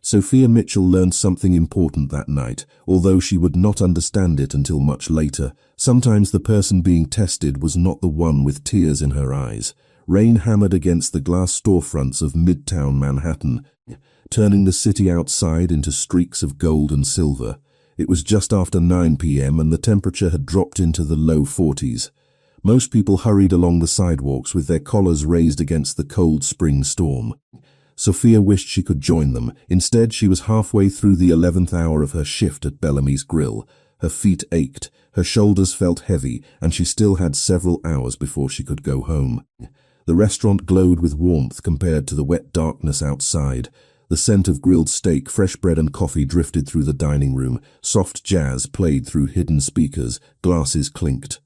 Sophia Mitchell learned something important that night, although she would not understand it until much later. Sometimes the person being tested was not the one with tears in her eyes. Rain hammered against the glass storefronts of Midtown Manhattan, turning the city outside into streaks of gold and silver. It was just after 9 p.m. and the temperature had dropped into the low 40s. Most people hurried along the sidewalks with their collars raised against the cold spring storm. Sophia wished she could join them. Instead, she was halfway through the 11th hour of her shift at Bellamy's Grill. Her feet ached, her shoulders felt heavy, and she still had several hours before she could go home. The restaurant glowed with warmth compared to the wet darkness outside. The scent of grilled steak, fresh bread and coffee drifted through the dining room. Soft jazz played through hidden speakers. Glasses clinked.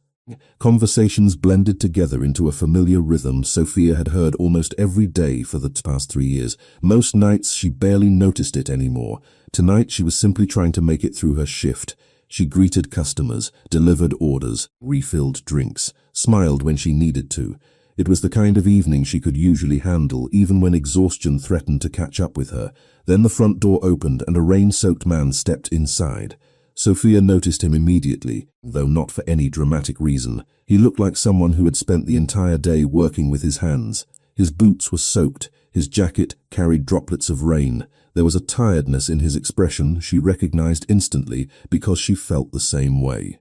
Conversations blended together into a familiar rhythm Sophia had heard almost every day for the past 3 years. Most nights she barely noticed it anymore. Tonight she was simply trying to make it through her shift. She greeted customers, delivered orders, refilled drinks, smiled when she needed to. It was the kind of evening she could usually handle, even when exhaustion threatened to catch up with her. Then the front door opened and a rain-soaked man stepped inside. Sophia noticed him immediately, though not for any dramatic reason. He looked like someone who had spent the entire day working with his hands. His boots were soaked, his jacket carried droplets of rain. There was a tiredness in his expression she recognized instantly because she felt the same way.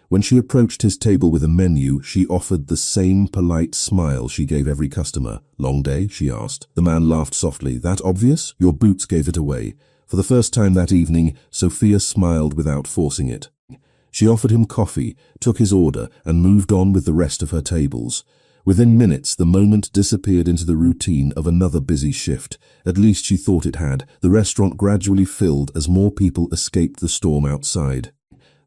When she approached his table with a menu, she offered the same polite smile she gave every customer. "Long day?" she asked. The man laughed softly. "That obvious? Your boots gave it away." For the first time that evening, Sophia smiled without forcing it. She offered him coffee, took his order, and moved on with the rest of her tables. Within minutes, the moment disappeared into the routine of another busy shift. At least she thought it had. The restaurant gradually filled as more people escaped the storm outside.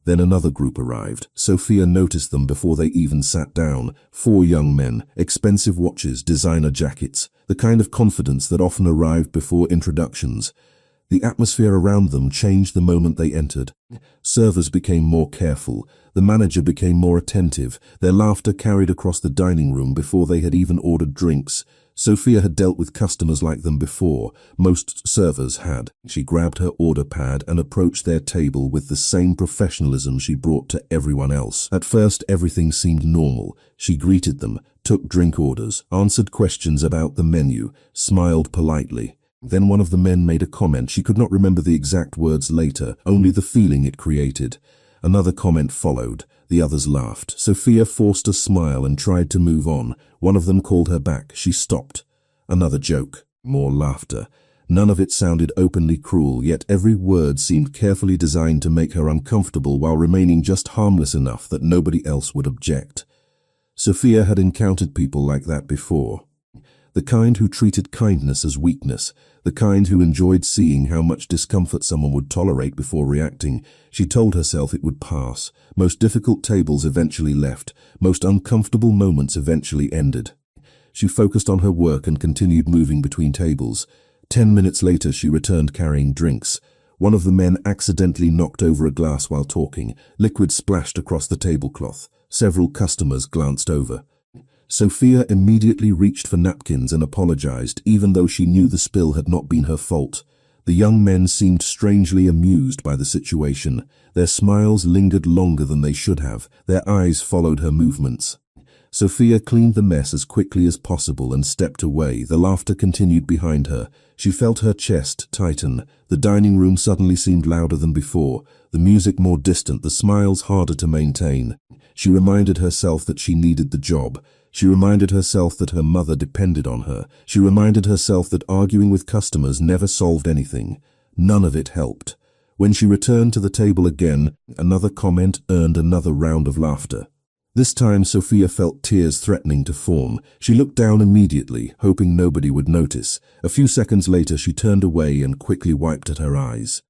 Then another group arrived. Sophia noticed them before they even sat down. 4 young men, expensive watches, designer jackets, the kind of confidence that often arrived before introductions. The atmosphere around them changed the moment they entered. Servers became more careful. The manager became more attentive. Their laughter carried across the dining room before they had even ordered drinks. Sophia had dealt with customers like them before. Most servers had. She grabbed her order pad and approached their table with the same professionalism she brought to everyone else. At first, everything seemed normal. She greeted them, took drink orders, answered questions about the menu, smiled politely. Then one of the men made a comment. She could not remember the exact words later, only the feeling it created. Another comment followed. The others laughed. Sophia forced a smile and tried to move on. One of them called her back. She stopped. Another joke. More laughter. None of it sounded openly cruel, yet every word seemed carefully designed to make her uncomfortable while remaining just harmless enough that nobody else would object. Sophia had encountered people like that before. The kind who treated kindness as weakness, the kind who enjoyed seeing how much discomfort someone would tolerate before reacting. She told herself it would pass. Most difficult tables eventually left. Most uncomfortable moments eventually ended. She focused on her work and continued moving between tables. 10 minutes later, she returned carrying drinks. One of the men accidentally knocked over a glass while talking. Liquid splashed across the tablecloth. Several customers glanced over. Sophia immediately reached for napkins and apologized, even though she knew the spill had not been her fault. The young men seemed strangely amused by the situation. Their smiles lingered longer than they should have. Their eyes followed her movements. Sophia cleaned the mess as quickly as possible and stepped away. The laughter continued behind her. She felt her chest tighten. The dining room suddenly seemed louder than before, the music more distant, the smiles harder to maintain. She reminded herself that she needed the job. She reminded herself that her mother depended on her. She reminded herself that arguing with customers never solved anything. None of it helped. When she returned to the table again, another comment earned another round of laughter. This time Sophia felt tears threatening to form. She looked down immediately, hoping nobody would notice. A few seconds later she turned away and quickly wiped at her eyes.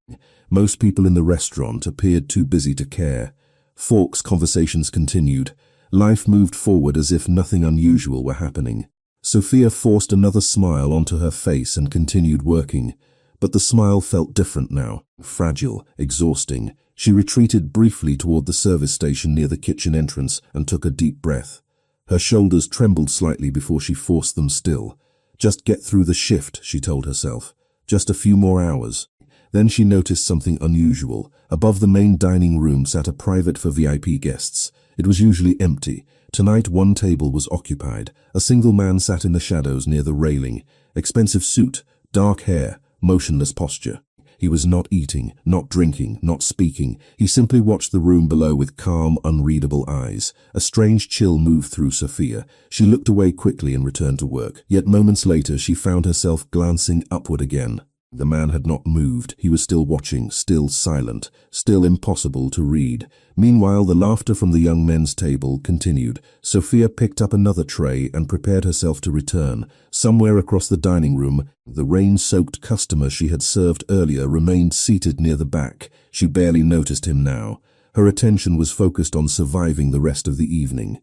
Most people in the restaurant appeared too busy to care. Falk's conversations continued. Life moved forward as if nothing unusual were happening. Sophia forced another smile onto her face and continued working. But the smile felt different now, fragile, exhausting. She retreated briefly toward the service station near the kitchen entrance and took a deep breath. Her shoulders trembled slightly before she forced them still. Just get through the shift, she told herself. Just a few more hours. Then she noticed something unusual. Above the main dining room sat a private for VIP guests. It was usually empty. Tonight one table was occupied. A single man sat in the shadows near the railing. Expensive suit, dark hair, motionless posture. He was not eating, not drinking, not speaking. He simply watched the room below with calm, unreadable eyes. A strange chill moved through Sophia. She looked away quickly and returned to work. Yet moments later she found herself glancing upward again. The man had not moved. He was still watching, still silent, still impossible to read. Meanwhile, the laughter from the young men's table continued. Sophia picked up another tray and prepared herself to return. Somewhere across the dining room, the rain-soaked customer she had served earlier remained seated near the back. She barely noticed him now. Her attention was focused on surviving the rest of the evening.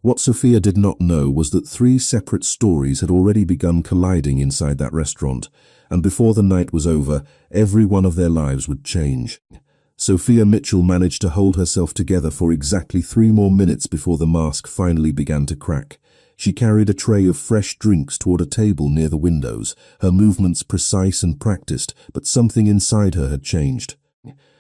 What Sophia did not know was that 3 separate stories had already begun colliding inside that restaurant, and before the night was over, every one of their lives would change. Sophia Mitchell managed to hold herself together for exactly 3 more minutes before the mask finally began to crack. She carried a tray of fresh drinks toward a table near the windows, her movements precise and practiced, but something inside her had changed.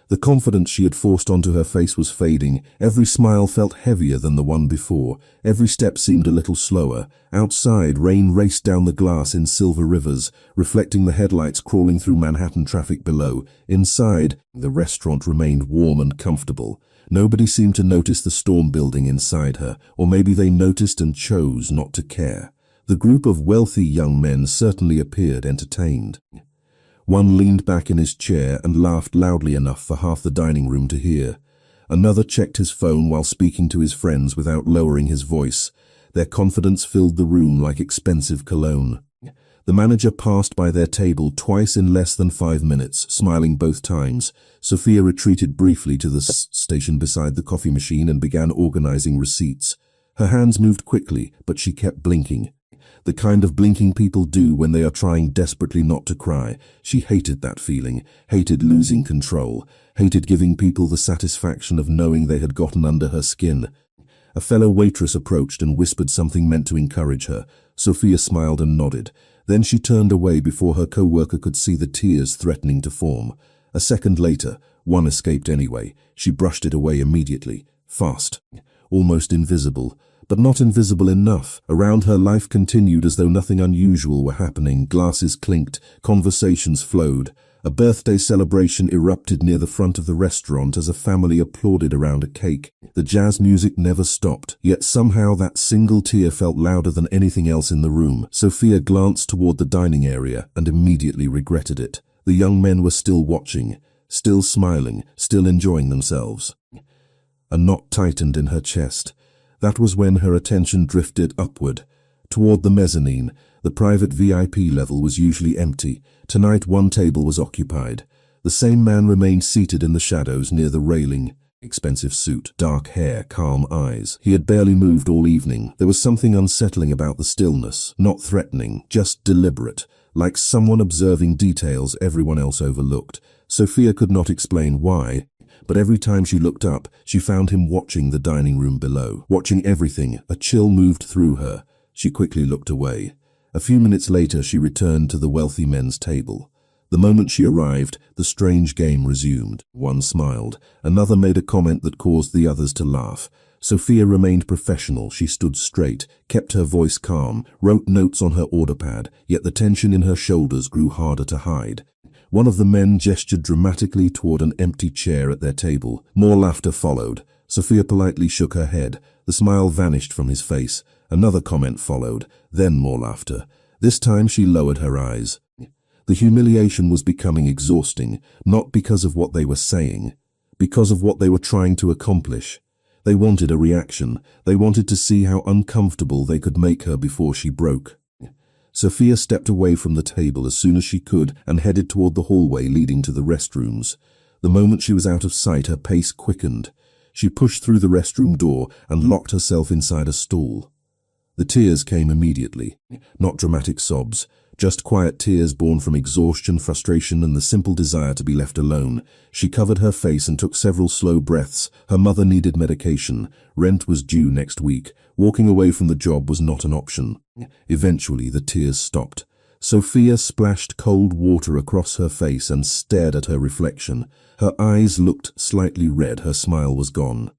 The confidence she had forced onto her face was fading. Every smile felt heavier than the one before. Every step seemed a little slower. Outside, rain raced down the glass in silver rivers, reflecting the headlights crawling through Manhattan traffic below. Inside, the restaurant remained warm and comfortable. Nobody seemed to notice the storm building inside her, or maybe they noticed and chose not to care. The group of wealthy young men certainly appeared entertained. One leaned back in his chair and laughed loudly enough for half the dining room to hear. Another checked his phone while speaking to his friends without lowering his voice. Their confidence filled the room like expensive cologne. The manager passed by their table twice in less than 5 minutes, smiling both times. Sophia retreated briefly to the station beside the coffee machine and began organizing receipts. Her hands moved quickly, but she kept blinking. The kind of blinking people do when they are trying desperately not to cry. She hated that feeling, hated losing control, hated giving people the satisfaction of knowing they had gotten under her skin. A fellow waitress approached and whispered something meant to encourage her. Sophia smiled and nodded. Then she turned away before her co-worker could see the tears threatening to form. A second later, one escaped anyway. She brushed it away immediately, fast, almost invisible. But not invisible enough. Around her, life continued as though nothing unusual were happening. Glasses clinked, conversations flowed. A birthday celebration erupted near the front of the restaurant as a family applauded around a cake. The jazz music never stopped, yet somehow that single tear felt louder than anything else in the room. Sophia glanced toward the dining area and immediately regretted it. The young men were still watching, still smiling, still enjoying themselves. A knot tightened in her chest. That was when her attention drifted upward. Toward the mezzanine, the private VIP level was usually empty. Tonight one table was occupied. The same man remained seated in the shadows near the railing. Expensive suit, dark hair, calm eyes. He had barely moved all evening. There was something unsettling about the stillness, not threatening, just deliberate, like someone observing details everyone else overlooked. Sophia could not explain why. But every time she looked up, she found him watching the dining room below. Watching everything, a chill moved through her. She quickly looked away. A few minutes later, she returned to the wealthy men's table. The moment she arrived, the strange game resumed. One smiled. Another made a comment that caused the others to laugh. Sophia remained professional. She stood straight, kept her voice calm, wrote notes on her order pad, yet the tension in her shoulders grew harder to hide. One of the men gestured dramatically toward an empty chair at their table. More laughter followed. Sophia politely shook her head. The smile vanished from his face. Another comment followed, then more laughter. This time she lowered her eyes. The humiliation was becoming exhausting, not because of what they were saying, because of what they were trying to accomplish. They wanted a reaction. They wanted to see how uncomfortable they could make her before she broke. Sophia stepped away from the table as soon as she could and headed toward the hallway leading to the restrooms. The moment she was out of sight, her pace quickened. She pushed through the restroom door and locked herself inside a stall. The tears came immediately. Not dramatic sobs, just quiet tears born from exhaustion, frustration, and the simple desire to be left alone. She covered her face and took several slow breaths. Her mother needed medication. Rent was due next week. Walking away from the job was not an option. Eventually, the tears stopped. Sophia splashed cold water across her face and stared at her reflection. Her eyes looked slightly red, her smile was gone.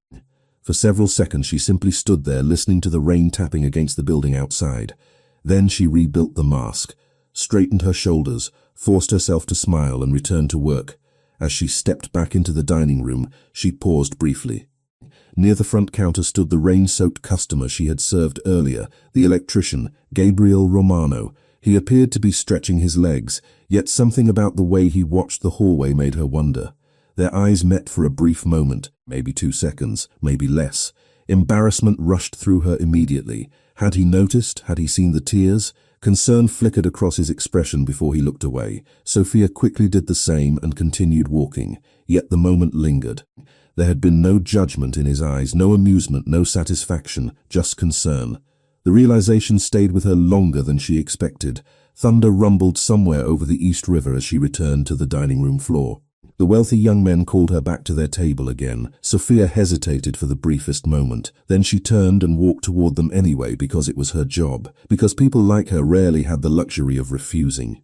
For several seconds she simply stood there listening to the rain tapping against the building outside. Then she rebuilt the mask, straightened her shoulders, forced herself to smile and returned to work. As she stepped back into the dining room, she paused briefly. Near the front counter stood the rain-soaked customer she had served earlier, the electrician, Gabriel Romano. He appeared to be stretching his legs, yet something about the way he watched the hallway made her wonder. Their eyes met for a brief moment, maybe 2 seconds, maybe less. Embarrassment rushed through her immediately. Had he noticed? Had he seen the tears? Concern flickered across his expression before he looked away. Sophia quickly did the same and continued walking, yet the moment lingered. There had been no judgment in his eyes, no amusement, no satisfaction, just concern. The realization stayed with her longer than she expected. Thunder rumbled somewhere over the East River as she returned to the dining room floor. The wealthy young men called her back to their table again. Sophia hesitated for the briefest moment. Then she turned and walked toward them anyway because it was her job, because people like her rarely had the luxury of refusing.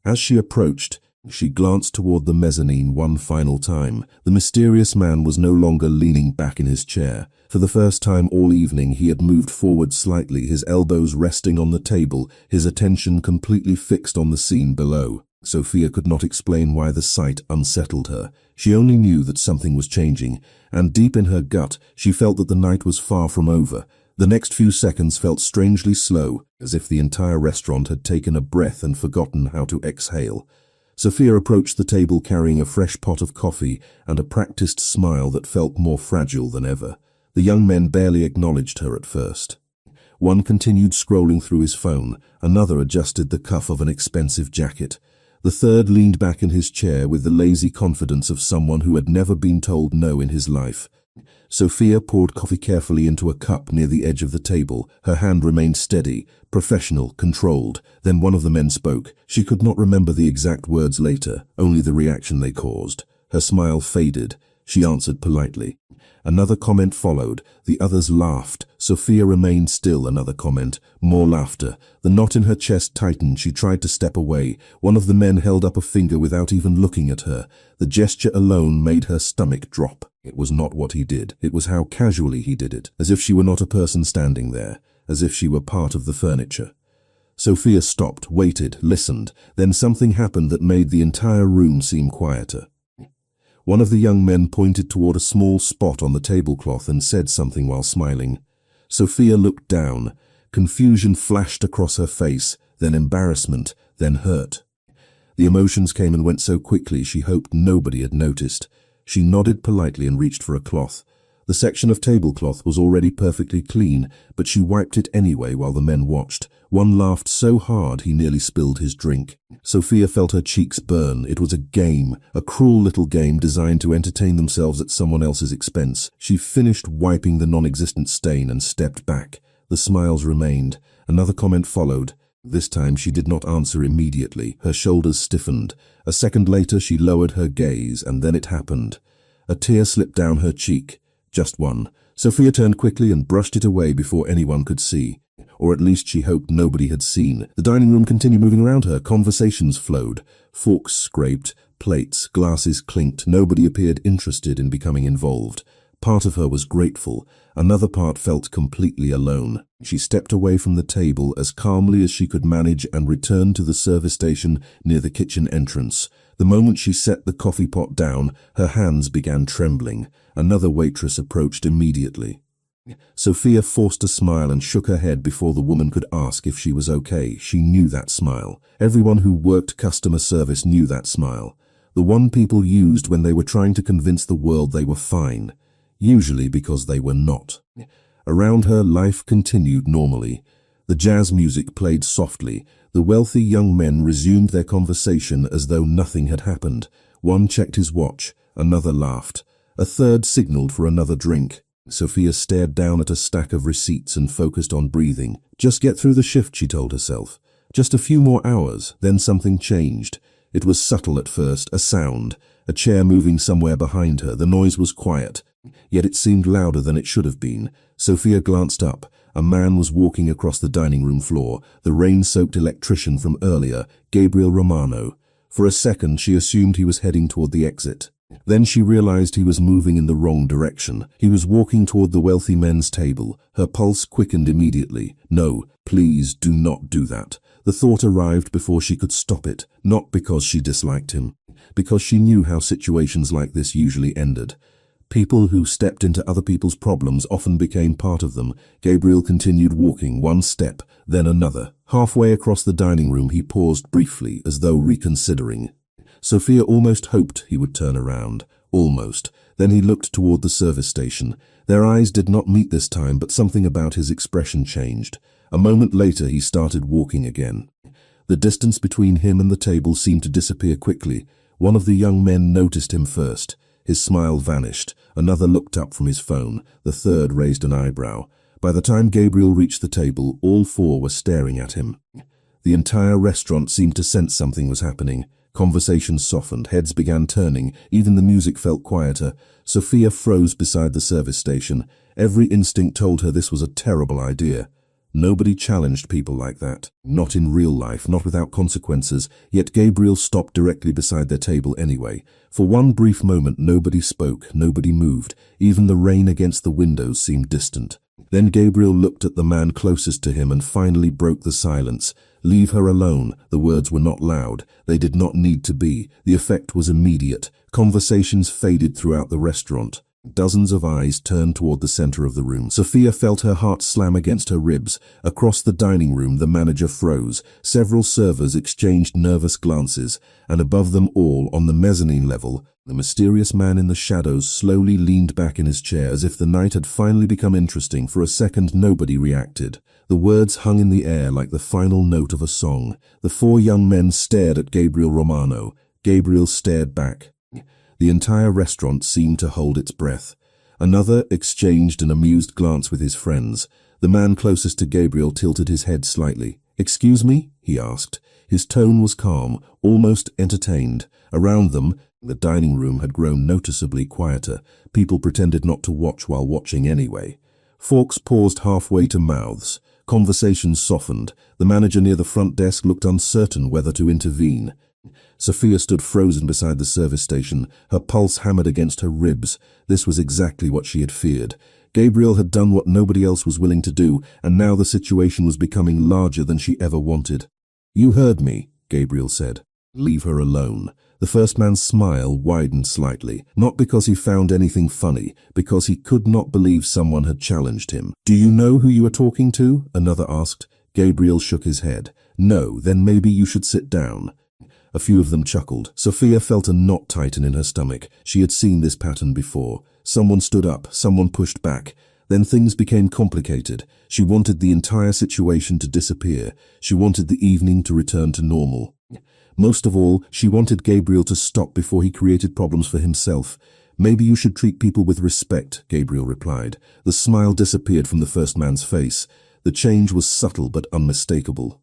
As she approached, she glanced toward the mezzanine one final time. The mysterious man was no longer leaning back in his chair. For the first time all evening he had moved forward slightly, his elbows resting on the table, his attention completely fixed on the scene below. Sophia could not explain why the sight unsettled her. She only knew that something was changing, and deep in her gut she felt that the night was far from over. The next few seconds felt strangely slow, as if the entire restaurant had taken a breath and forgotten how to exhale. Sophia approached the table carrying a fresh pot of coffee and a practiced smile that felt more fragile than ever. The young men barely acknowledged her at first. One continued scrolling through his phone, another adjusted the cuff of an expensive jacket. The third leaned back in his chair with the lazy confidence of someone who had never been told no in his life. Sophia poured coffee carefully into a cup near the edge of the table. Her hand remained steady, professional, controlled. Then one of the men spoke. She could not remember the exact words later, only the reaction they caused. Her smile faded. She answered politely. Another comment followed. The others laughed. Sophia remained still. Another comment. More laughter. The knot in her chest tightened. She tried to step away. One of the men held up a finger without even looking at her. The gesture alone made her stomach drop. It was not what he did. It was how casually he did it, as if she were not a person standing there, as if she were part of the furniture. Sophia stopped, waited, listened. Then something happened that made the entire room seem quieter. One of the young men pointed toward a small spot on the tablecloth and said something while smiling. Sophia looked down. Confusion flashed across her face, then embarrassment, then hurt. The emotions came and went so quickly she hoped nobody had noticed. She nodded politely and reached for a cloth. The section of tablecloth was already perfectly clean, but she wiped it anyway while the men watched. One laughed so hard he nearly spilled his drink. Sophia felt her cheeks burn. It was a game, a cruel little game designed to entertain themselves at someone else's expense. She finished wiping the non-existent stain and stepped back. The smiles remained. Another comment followed. This time she did not answer immediately. Her shoulders stiffened. A second later she lowered her gaze, and then it happened. A tear slipped down her cheek. Just one. Sophia turned quickly and brushed it away before anyone could see. Or at least she hoped nobody had seen. The dining room continued moving around her. Conversations flowed. Forks scraped, plates, glasses clinked. Nobody appeared interested in becoming involved. Part of her was grateful. Another part felt completely alone. She stepped away from the table as calmly as she could manage and returned to the service station near the kitchen entrance. The moment she set the coffee pot down, her hands began trembling. Another waitress approached immediately. Sophia forced a smile and shook her head before the woman could ask if she was okay. She knew that smile. Everyone who worked customer service knew that smile. The one people used when they were trying to convince the world they were fine. Usually because they were not. Around her, life continued normally. The jazz music played softly. The wealthy young men resumed their conversation as though nothing had happened. One checked his watch. Another laughed. A third signaled for another drink. Sophia stared down at a stack of receipts and focused on breathing. Just get through the shift, she told herself. Just a few more hours, then something changed. It was subtle at first, a sound, a chair moving somewhere behind her. The noise was quiet. Yet it seemed louder than it should have been. Sophia glanced up. A man was walking across the dining room floor, the rain-soaked electrician from earlier, Gabriel Romano. For a second she assumed he was heading toward the exit. Then she realized he was moving in the wrong direction. He was walking toward the wealthy men's table. Her pulse quickened immediately. No, please do not do that. The thought arrived before she could stop it, not because she disliked him, because she knew how situations like this usually ended. People who stepped into other people's problems often became part of them. Gabriel continued walking, one step, then another. Halfway across the dining room he paused briefly, as though reconsidering. Sophia almost hoped he would turn around. Almost. Then he looked toward the service station. Their eyes did not meet this time, but something about his expression changed. A moment later he started walking again. The distance between him and the table seemed to disappear quickly. One of the young men noticed him first. His smile vanished. Another looked up from his phone. The third raised an eyebrow. By the time Gabriel reached the table, all four were staring at him. The entire restaurant seemed to sense something was happening. Conversations softened, heads began turning, even the music felt quieter. Sophia froze beside the service station. Every instinct told her this was a terrible idea. Nobody challenged people like that. Not in real life, not without consequences. Yet Gabriel stopped directly beside their table anyway. For one brief moment nobody spoke, nobody moved. Even the rain against the windows seemed distant. Then Gabriel looked at the man closest to him and finally broke the silence. Leave her alone. The words were not loud. They did not need to be. The effect was immediate. Conversations faded throughout the restaurant. Dozens of eyes turned toward the center of the room. Sophia felt her heart slam against her ribs. Across the dining room, the manager froze. Several servers exchanged nervous glances, and above them all, on the mezzanine level, the mysterious man in the shadows slowly leaned back in his chair as if the night had finally become interesting. For a second, nobody reacted. The words hung in the air like the final note of a song. The four young men stared at Gabriel Romano. Gabriel stared back. The entire restaurant seemed to hold its breath. Another exchanged an amused glance with his friends. The man closest to Gabriel tilted his head slightly. "Excuse me?" he asked. His tone was calm, almost entertained. Around them, the dining room had grown noticeably quieter. People pretended not to watch while watching anyway. Forks paused halfway to mouths. Conversations softened. The manager near the front desk looked uncertain whether to intervene. Sophia stood frozen beside the service station, her pulse hammered against her ribs. This was exactly what she had feared. Gabriel had done what nobody else was willing to do, and now the situation was becoming larger than she ever wanted. "You heard me," Gabriel said. "Leave her alone." The first man's smile widened slightly, not because he found anything funny, because he could not believe someone had challenged him. "Do you know who you are talking to?" another asked. Gabriel shook his head. "No, then maybe you should sit down." A few of them chuckled. Sophia felt a knot tighten in her stomach. She had seen this pattern before. Someone stood up, someone pushed back. Then things became complicated. She wanted the entire situation to disappear. She wanted the evening to return to normal. Most of all, she wanted Gabriel to stop before he created problems for himself. "Maybe you should treat people with respect," Gabriel replied. The smile disappeared from the first man's face. The change was subtle but unmistakable.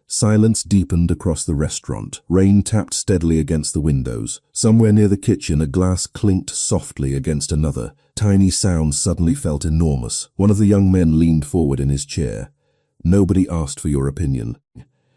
Silence deepened across the restaurant. Rain tapped steadily against the windows. Somewhere near the kitchen, a glass clinked softly against another. Tiny sounds suddenly felt enormous. One of the young men leaned forward in his chair. "Nobody asked for your opinion."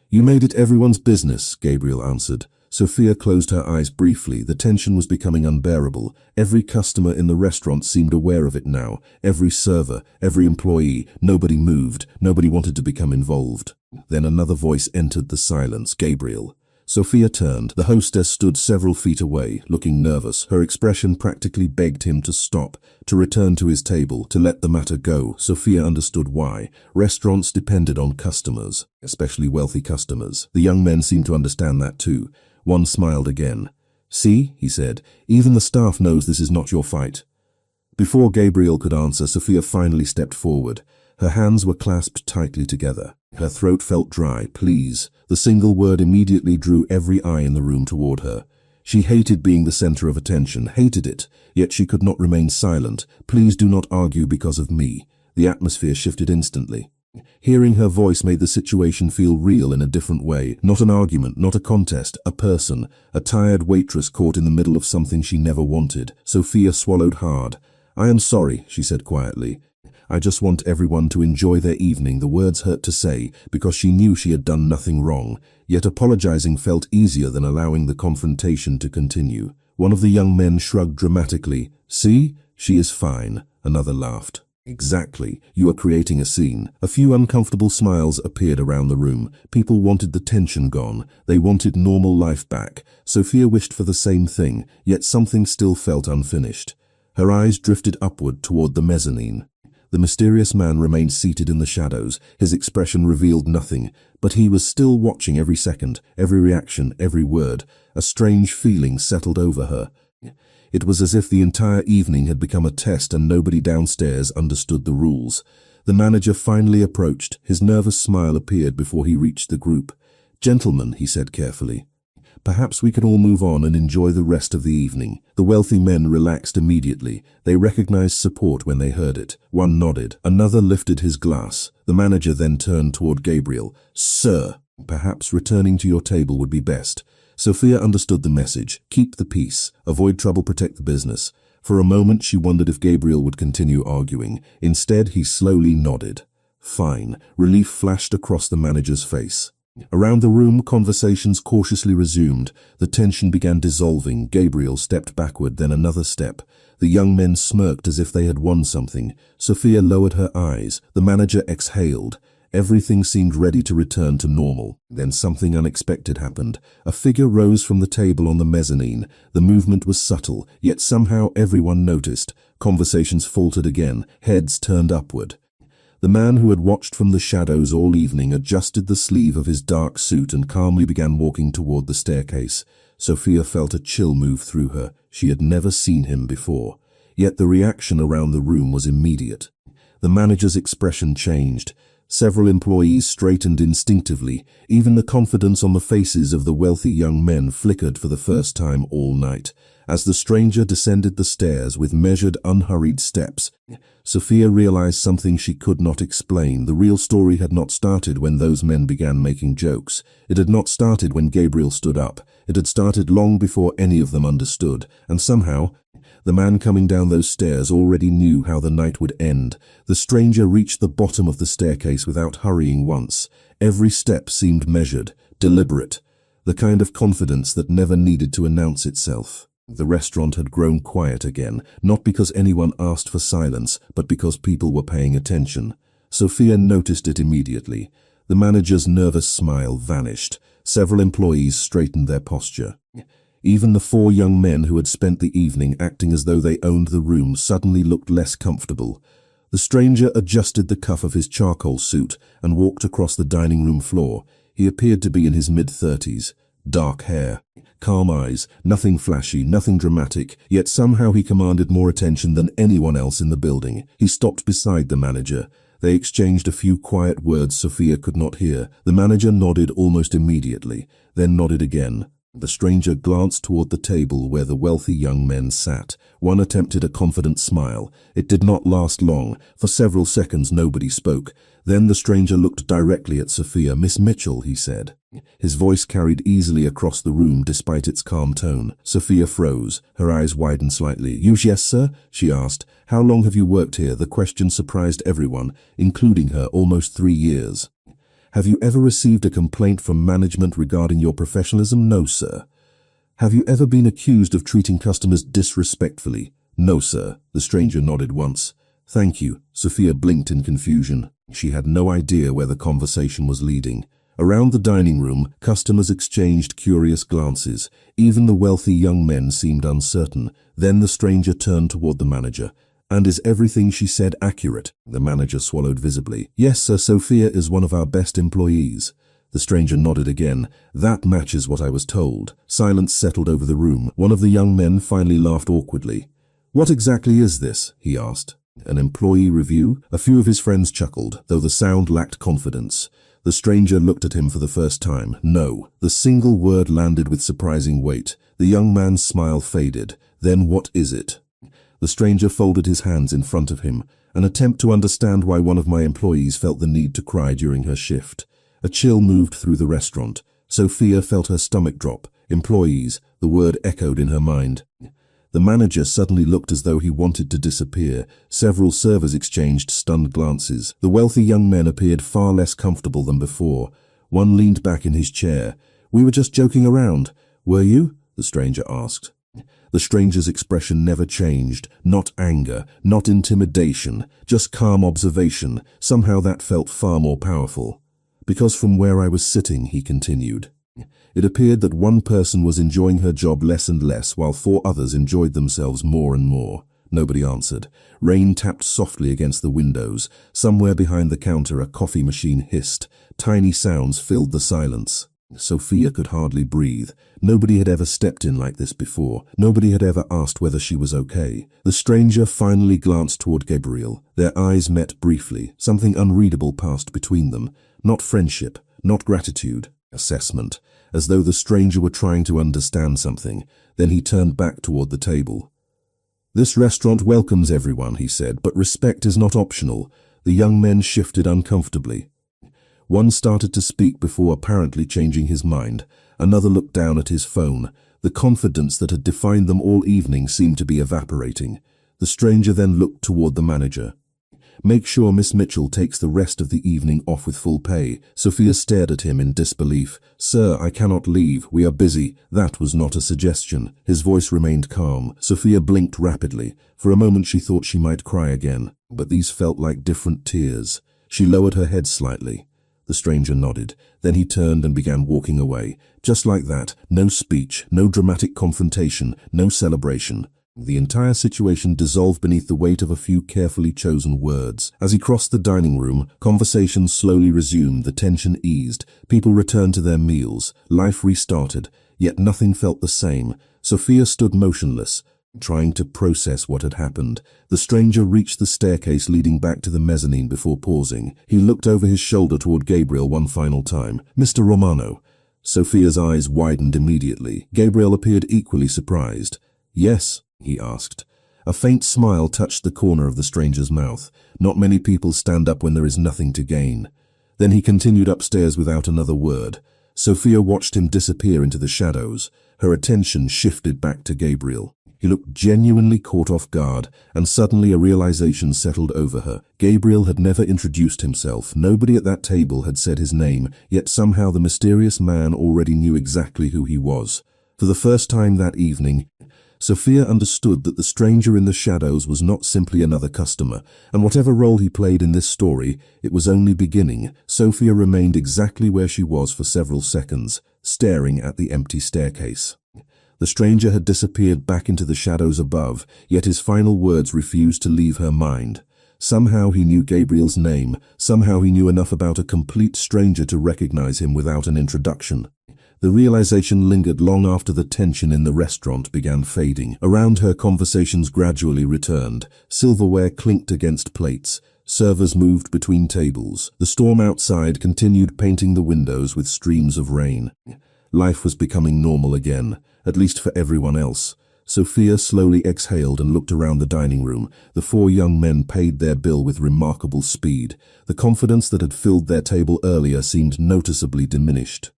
"You made it everyone's business," Gabriel answered. Sophia closed her eyes briefly. The tension was becoming unbearable. Every customer in the restaurant seemed aware of it now. Every server, every employee. Nobody moved. Nobody wanted to become involved. Then another voice entered the silence. "Gabriel." Sophia turned. The hostess stood several feet away, looking nervous. Her expression practically begged him to stop, to return to his table, to let the matter go. Sophia understood why. Restaurants depended on customers, especially wealthy customers. The young men seemed to understand that too. One smiled again. "See," he said, "even the staff knows this is not your fight." Before Gabriel could answer, Sophia finally stepped forward. Her hands were clasped tightly together. Her throat felt dry. "Please." The single word immediately drew every eye in the room toward her. She hated being the center of attention, hated it, yet she could not remain silent. "Please do not argue because of me." The atmosphere shifted instantly. Hearing her voice made the situation feel real in a different way. Not an argument, not a contest, a person. A tired waitress caught in the middle of something she never wanted. Sophia swallowed hard. "I am sorry," she said quietly. "I just want everyone to enjoy their evening." The words hurt to say, because she knew she had done nothing wrong, yet apologizing felt easier than allowing the confrontation to continue. One of the young men shrugged dramatically. "See? She is fine." Another laughed. "Exactly. You are creating a scene." A few uncomfortable smiles appeared around the room. People wanted the tension gone. They wanted normal life back. Sophia wished for the same thing, yet something still felt unfinished. Her eyes drifted upward toward the mezzanine. The mysterious man remained seated in the shadows. His expression revealed nothing, but he was still watching every second, every reaction, every word. A strange feeling settled over her. It was as if the entire evening had become a test and nobody downstairs understood the rules. The manager finally approached. His nervous smile appeared before he reached the group. "Gentlemen," he said carefully, "perhaps we can all move on and enjoy the rest of the evening." The wealthy men relaxed immediately. They recognized support when they heard it. One nodded. Another lifted his glass. The manager then turned toward Gabriel. "Sir, perhaps returning to your table would be best." Sophia understood the message. Keep the peace. Avoid trouble, protect the business. For a moment she wondered if Gabriel would continue arguing. Instead, he slowly nodded. Fine. Relief flashed across the manager's face. Around the room, conversations cautiously resumed. The tension began dissolving. Gabriel stepped backward, then another step. The young men smirked as if they had won something. Sophia lowered her eyes. The manager exhaled. Everything seemed ready to return to normal. Then something unexpected happened. A figure rose from the table on the mezzanine. The movement was subtle, yet somehow everyone noticed. Conversations faltered again. Heads turned upward. The man who had watched from the shadows all evening adjusted the sleeve of his dark suit and calmly began walking toward the staircase. Sophia felt a chill move through her. She had never seen him before. Yet the reaction around the room was immediate. The manager's expression changed. Several employees straightened instinctively. Even the confidence on the faces of the wealthy young men flickered for the first time all night. As the stranger descended the stairs with measured, unhurried steps, Sophia realized something she could not explain. The real story had not started when those men began making jokes. It had not started when Gabriel stood up. It had started long before any of them understood. And somehow, the man coming down those stairs already knew how the night would end. The stranger reached the bottom of the staircase without hurrying once. Every step seemed measured, deliberate, the kind of confidence that never needed to announce itself. The restaurant had grown quiet again, not because anyone asked for silence, but because people were paying attention. Sophia noticed it immediately. The manager's nervous smile vanished. Several employees straightened their posture. Even the 4 young men who had spent the evening acting as though they owned the room suddenly looked less comfortable. The stranger adjusted the cuff of his charcoal suit and walked across the dining room floor. He appeared to be in his mid-30s. Dark hair, calm eyes, nothing flashy, nothing dramatic, yet somehow he commanded more attention than anyone else in the building. He stopped beside the manager. They exchanged a few quiet words Sophia could not hear. The manager nodded almost immediately, then nodded again. The stranger glanced toward the table where the wealthy young men sat. One attempted a confident smile. It did not last long. For several seconds nobody spoke. Then the stranger looked directly at Sophia. "Miss Mitchell," he said. His voice carried easily across the room despite its calm tone. Sophia froze. Her eyes widened slightly. "Yes, sir?" she asked. "How long have you worked here?" The question surprised everyone, including her. "Almost 3 years." "Have you ever received a complaint from management regarding your professionalism?" "No, sir." "Have you ever been accused of treating customers disrespectfully?" "No, sir." The stranger nodded once. "Thank you." Sophia blinked in confusion. She had no idea where the conversation was leading. Around the dining room, customers exchanged curious glances. Even the wealthy young men seemed uncertain. Then the stranger turned toward the manager. "And is everything she said accurate?" The manager swallowed visibly. "Yes, sir, Sophia is one of our best employees." The stranger nodded again. "That matches what I was told." Silence settled over the room. One of the young men finally laughed awkwardly. "What exactly is this?" he asked. "An employee review?" A few of his friends chuckled, though the sound lacked confidence. The stranger looked at him for the first time. "No." The single word landed with surprising weight. The young man's smile faded. "Then what is it?" The stranger folded his hands in front of him, an attempt to understand why one of my employees felt the need to cry during her shift. A chill moved through the restaurant. Sophia felt her stomach drop. Employees, the word echoed in her mind. The manager suddenly looked as though he wanted to disappear. Several servers exchanged stunned glances. The wealthy young men appeared far less comfortable than before. One leaned back in his chair. "We were just joking around." "Were you?" the stranger asked. The stranger's expression never changed. Not anger, not intimidation, just calm observation. Somehow that felt far more powerful. "Because from where I was sitting," he continued, "it appeared that one person was enjoying her job less and less, while 4 others enjoyed themselves more and more." Nobody answered. Rain tapped softly against the windows. Somewhere behind the counter, a coffee machine hissed. Tiny sounds filled the silence. Sophia could hardly breathe. Nobody had ever stepped in like this before. Nobody had ever asked whether she was okay. The stranger finally glanced toward Gabriel. Their eyes met briefly. Something unreadable passed between them. Not friendship, not gratitude. Assessment. As though the stranger were trying to understand something. Then he turned back toward the table. "This restaurant welcomes everyone," he said, "but respect is not optional." The young men shifted uncomfortably. One started to speak before apparently changing his mind. Another looked down at his phone. The confidence that had defined them all evening seemed to be evaporating. The stranger then looked toward the manager. "Make sure Miss Mitchell takes the rest of the evening off with full pay." Sophia stared at him in disbelief. "Sir, I cannot leave. We are busy." That was not a suggestion. His voice remained calm. Sophia blinked rapidly. For a moment she thought she might cry again, but these felt like different tears. She lowered her head slightly. The stranger nodded. Then he turned and began walking away. Just like that. No speech, no dramatic confrontation, no celebration. The entire situation dissolved beneath the weight of a few carefully chosen words. As he crossed the dining room, conversation slowly resumed, the tension eased. People returned to their meals. Life restarted. Yet nothing felt the same. Sophia stood motionless, trying to process what had happened. The stranger reached the staircase leading back to the mezzanine before pausing. He looked over his shoulder toward Gabriel one final time. "Mr. Romano." Sophia's eyes widened immediately. Gabriel appeared equally surprised. "Yes?" he asked. A faint smile touched the corner of the stranger's mouth. Not many people stand up when there is nothing to gain. Then he continued upstairs without another word. Sophia watched him disappear into the shadows. Her attention shifted back to Gabriel. He looked genuinely caught off guard, and suddenly a realization settled over her. Gabriel had never introduced himself. Nobody at that table had said his name, yet somehow the mysterious man already knew exactly who he was. For the first time that evening, Sophia understood that the stranger in the shadows was not simply another customer, and whatever role he played in this story, it was only beginning. Sophia remained exactly where she was for several seconds, staring at the empty staircase. The stranger had disappeared back into the shadows above, yet his final words refused to leave her mind. Somehow he knew Gabriel's name. Somehow he knew enough about a complete stranger to recognize him without an introduction. The realization lingered long after the tension in the restaurant began fading. Around her, conversations gradually returned. Silverware clinked against plates. Servers moved between tables. The storm outside continued painting the windows with streams of rain. Life was becoming normal again, at least for everyone else. Sophia slowly exhaled and looked around the dining room. The 4 young men paid their bill with remarkable speed. The confidence that had filled their table earlier seemed noticeably diminished.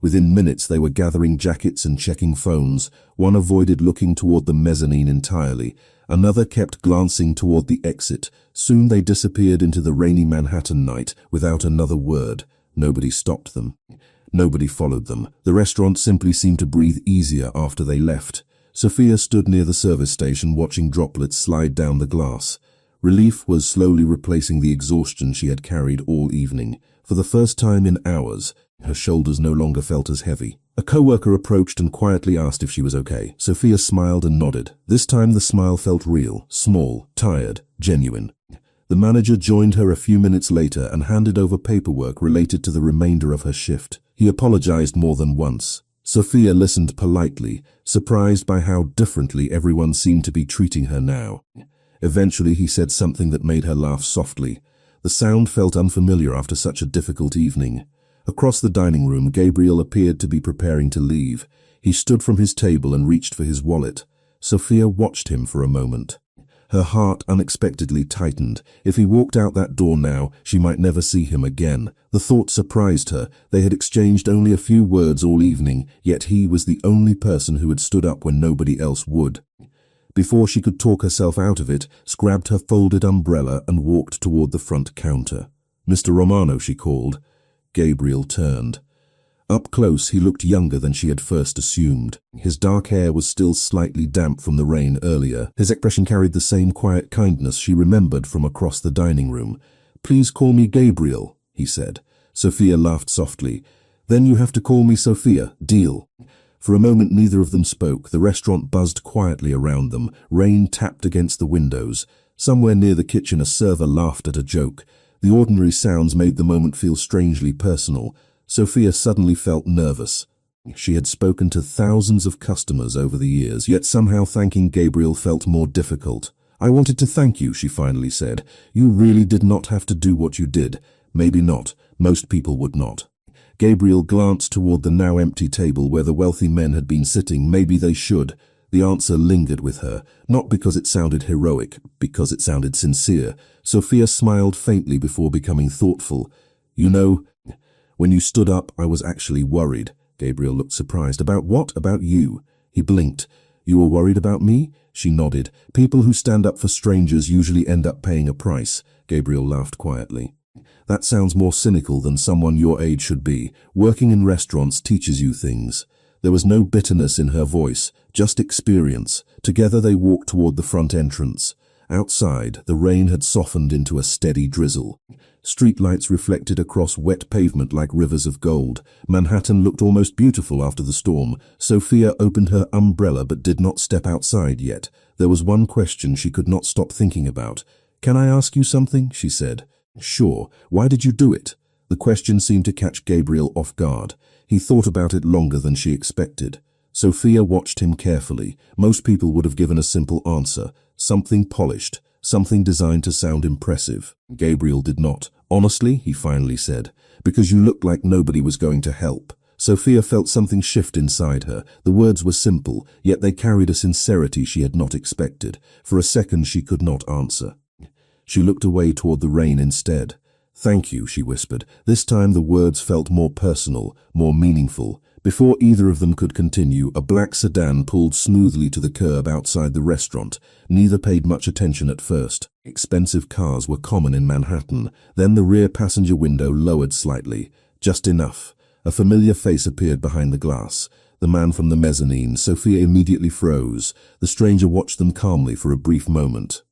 Within minutes they were gathering jackets and checking phones. One avoided looking toward the mezzanine entirely. Another kept glancing toward the exit. Soon they disappeared into the rainy Manhattan night without another word. Nobody stopped them. Nobody followed them. The restaurant simply seemed to breathe easier after they left. Sophia stood near the service station watching droplets slide down the glass. Relief was slowly replacing the exhaustion she had carried all evening. For the first time in hours, her shoulders no longer felt as heavy. A coworker approached and quietly asked if she was okay. Sophia smiled and nodded. This time the smile felt real, small, tired, genuine. The manager joined her a few minutes later and handed over paperwork related to the remainder of her shift. He apologized more than once. Sophia listened politely, surprised by how differently everyone seemed to be treating her now. Eventually he said something that made her laugh softly. The sound felt unfamiliar after such a difficult evening. Across the dining room, Gabriel appeared to be preparing to leave. He stood from his table and reached for his wallet. Sophia watched him for a moment. Her heart unexpectedly tightened. If he walked out that door now, she might never see him again. The thought surprised her. They had exchanged only a few words all evening, yet he was the only person who had stood up when nobody else would. before she could talk herself out of it, grabbed her folded umbrella and walked toward the front counter. "Mr. Romano," she called. Gabriel turned. Up close, he looked younger than she had first assumed. His dark hair was still slightly damp from the rain earlier. His expression carried the same quiet kindness she remembered from across the dining room. "Please call me Gabriel," he said. Sophia laughed softly. "Then you have to call me Sophia. Deal." For a moment neither of them spoke. The restaurant buzzed quietly around them. Rain tapped against the windows. Somewhere near the kitchen a server laughed at a joke. The ordinary sounds made the moment feel strangely personal. Sophia suddenly felt nervous. She had spoken to thousands of customers over the years, yet somehow thanking Gabriel felt more difficult. "I wanted to thank you," she finally said. "You really did not have to do what you did." "Maybe not. Most people would not." Gabriel glanced toward the now empty table where the wealthy men had been sitting. Maybe they should. The answer lingered with her, not because it sounded heroic, because it sounded sincere. Sophia smiled faintly before becoming thoughtful. "You know, when you stood up, I was actually worried." Gabriel looked surprised. "About what? About you?" He blinked. "You were worried about me?" She nodded. "People who stand up for strangers usually end up paying a price." Gabriel laughed quietly. "That sounds more cynical than someone your age should be. Working in restaurants teaches you things." There was no bitterness in her voice, just experience. Together they walked toward the front entrance. Outside, the rain had softened into a steady drizzle. Streetlights reflected across wet pavement like rivers of gold. Manhattan looked almost beautiful after the storm. Sophia opened her umbrella but did not step outside yet. There was one question she could not stop thinking about. "Can I ask you something?" she said. "Sure. Why did you do it?" The question seemed to catch Gabriel off guard. He thought about it longer than she expected. Sophia watched him carefully. Most people would have given a simple answer. Something polished. Something designed to sound impressive. Gabriel did not. "Honestly," he finally said, "because you looked like nobody was going to help." Sophia felt something shift inside her. The words were simple, yet they carried a sincerity she had not expected. For a second she could not answer. She looked away toward the rain instead. "Thank you," she whispered. This time the words felt more personal, more meaningful. Before either of them could continue, a black sedan pulled smoothly to the curb outside the restaurant. Neither paid much attention at first. Expensive cars were common in Manhattan. Then the rear passenger window lowered slightly. Just enough. A familiar face appeared behind the glass. The man from the mezzanine. Sophia immediately froze. The stranger watched them calmly for a brief moment.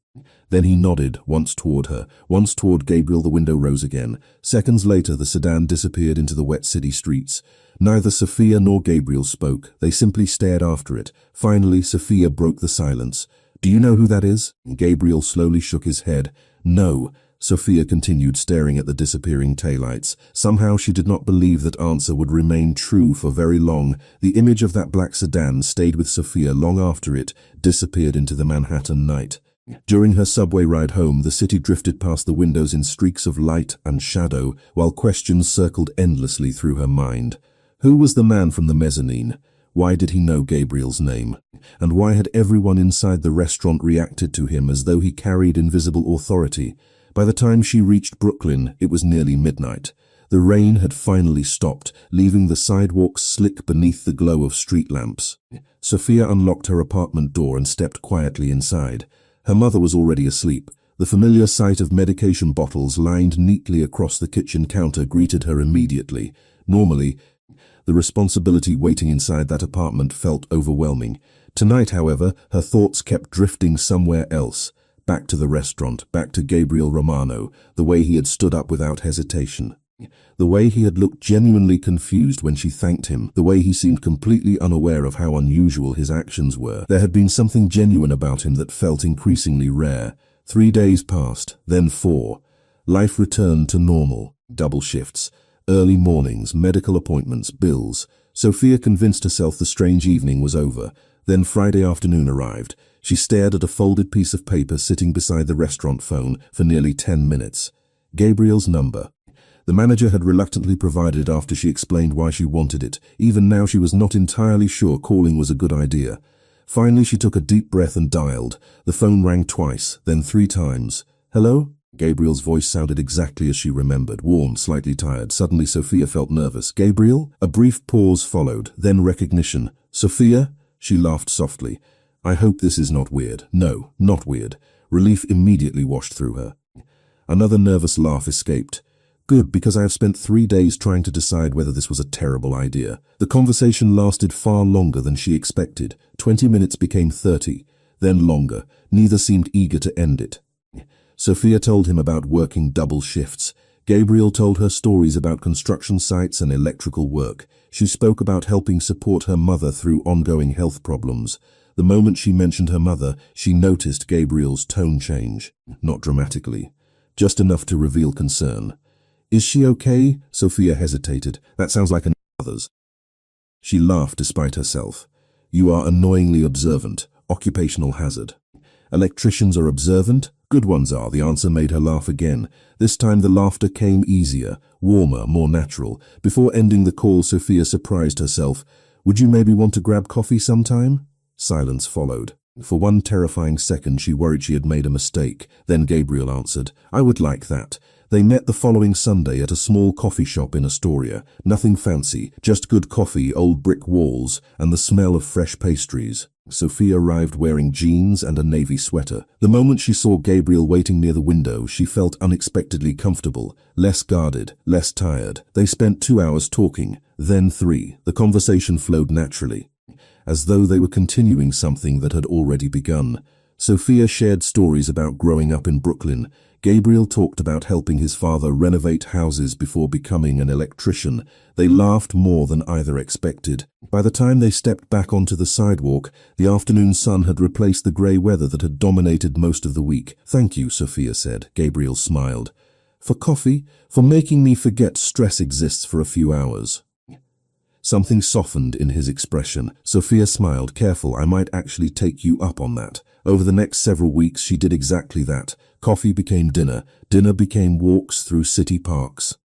Then he nodded, once toward her, once toward Gabriel. The window rose again. Seconds later, the sedan disappeared into the wet city streets. Neither Sophia nor Gabriel spoke. They simply stared after it. Finally, Sophia broke the silence. "Do you know who that is?" Gabriel slowly shook his head. "No." Sophia continued staring at the disappearing taillights. Somehow she did not believe that answer would remain true for very long. The image of that black sedan stayed with Sophia long after it disappeared into the Manhattan night. During her subway ride home, the city drifted past the windows in streaks of light and shadow, while questions circled endlessly through her mind. Who was the man from the mezzanine? Why did he know Gabriel's name? And why had everyone inside the restaurant reacted to him as though he carried invisible authority? By the time she reached Brooklyn, it was nearly midnight. The rain had finally stopped, leaving the sidewalks slick beneath the glow of street lamps. Sophia unlocked her apartment door and stepped quietly inside. Her mother was already asleep. The familiar sight of medication bottles lined neatly across the kitchen counter greeted her immediately. Normally, the responsibility waiting inside that apartment felt overwhelming. Tonight, however, her thoughts kept drifting somewhere else. Back to the restaurant, back to Gabriel Romano, the way he had stood up without hesitation. The way he had looked genuinely confused when she thanked him, the way he seemed completely unaware of how unusual his actions were. There had been something genuine about him that felt increasingly rare. 3 days passed, then 4. Life returned to normal. Double shifts, early mornings, medical appointments, bills. Sophia convinced herself the strange evening was over. Then Friday afternoon arrived. She stared at a folded piece of paper sitting beside the restaurant phone for nearly 10 minutes. Gabriel's number. The manager had reluctantly provided it after she explained why she wanted it. Even now she was not entirely sure calling was a good idea. Finally she took a deep breath and dialed. The phone rang twice, then 3 times. "Hello?" Gabriel's voice sounded exactly as she remembered, warm, slightly tired. Suddenly Sophia felt nervous. "Gabriel?" A brief pause followed, then recognition. "Sophia?" She laughed softly. I hope this is not weird. No, not weird. Relief immediately washed through her. Another nervous laugh escaped. Good, because I have spent 3 days trying to decide whether this was a terrible idea. The conversation lasted far longer than she expected. 20 minutes became 30, then longer. Neither seemed eager to end it. Sophia told him about working double shifts. Gabriel told her stories about construction sites and electrical work. She spoke about helping support her mother through ongoing health problems. The moment she mentioned her mother, she noticed Gabriel's tone change. Not dramatically, just enough to reveal concern. Is she okay? Sophia hesitated. That sounds like another's. She laughed despite herself. You are annoyingly observant. Occupational hazard. Electricians are observant? Good ones are. The answer made her laugh again. This time the laughter came easier, warmer, more natural. Before ending the call, Sophia surprised herself. Would you maybe want to grab coffee sometime? Silence followed. For one terrifying second she worried she had made a mistake. Then Gabriel answered, I would like that. They met the following Sunday at a small coffee shop in Astoria. Nothing fancy, just good coffee, old brick walls, and the smell of fresh pastries. Sophia arrived wearing jeans and a navy sweater. The moment she saw Gabriel waiting near the window, she felt unexpectedly comfortable, less guarded, less tired. They spent 2 hours talking, then 3. The conversation flowed naturally, as though they were continuing something that had already begun. Sophia shared stories about growing up in Brooklyn. Gabriel talked about helping his father renovate houses before becoming an electrician. They laughed more than either expected. By the time they stepped back onto the sidewalk, the afternoon sun had replaced the grey weather that had dominated most of the week. Thank you, Sophia said. Gabriel smiled. For coffee? For making me forget stress exists for a few hours. Something softened in his expression. Sophia smiled. Careful, I might actually take you up on that. Over the next several weeks she did exactly that. Coffee became dinner. Dinner became walks through city parks.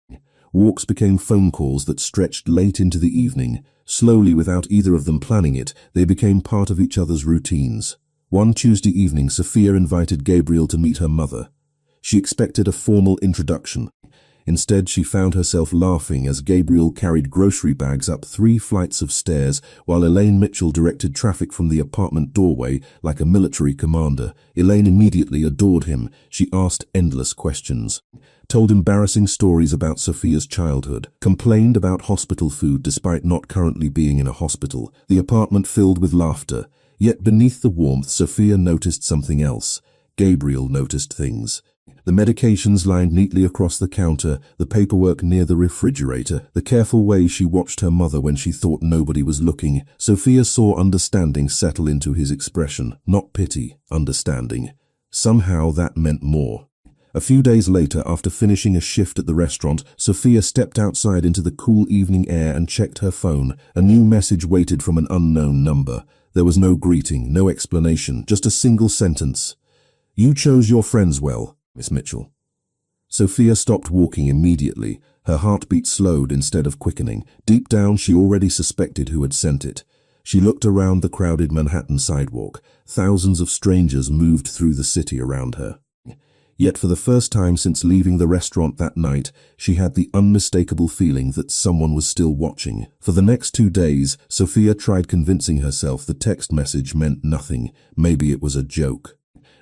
Walks became phone calls that stretched late into the evening. Slowly, without either of them planning it, they became part of each other's routines. One Tuesday evening, Sophia invited Gabriel to meet her mother. She expected a formal introduction. Instead, she found herself laughing as Gabriel carried grocery bags up 3 flights of stairs while Elaine Mitchell directed traffic from the apartment doorway like a military commander. Elaine immediately adored him. She asked endless questions, told embarrassing stories about Sophia's childhood, complained about hospital food despite not currently being in a hospital. The apartment filled with laughter. Yet beneath the warmth, Sophia noticed something else. Gabriel noticed things. The medications lined neatly across the counter, the paperwork near the refrigerator, the careful way she watched her mother when she thought nobody was looking. Sophia saw understanding settle into his expression. Not pity, understanding. Somehow that meant more. A few days later, after finishing a shift at the restaurant, Sophia stepped outside into the cool evening air and checked her phone. A new message waited from an unknown number. There was no greeting, no explanation, just a single sentence. You chose your friends well, Miss Mitchell. Sophia stopped walking immediately. Her heartbeat slowed instead of quickening. Deep down, she already suspected who had sent it. She looked around the crowded Manhattan sidewalk. Thousands of strangers moved through the city around her. Yet for the first time since leaving the restaurant that night, she had the unmistakable feeling that someone was still watching. For the next 2 days, Sophia tried convincing herself the text message meant nothing. Maybe it was a joke.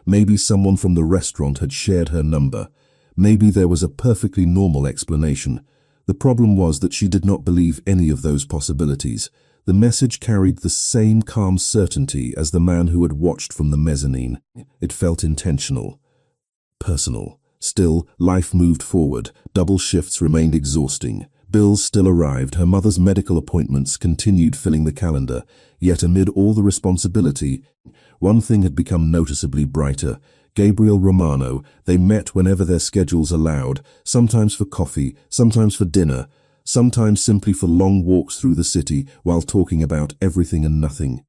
Maybe someone from the restaurant had shared her number. Maybe there was a perfectly normal explanation. The problem was that she did not believe any of those possibilities. The message carried the same calm certainty as the man who had watched from the mezzanine. It felt intentional, personal. Still, life moved forward. Double shifts remained exhausting. Bills still arrived. Her mother's medical appointments continued filling the calendar. Yet amid all the responsibility, one thing had become noticeably brighter. Gabriel Romano. They met whenever their schedules allowed, sometimes for coffee, sometimes for dinner, sometimes simply for long walks through the city while talking about everything and nothing.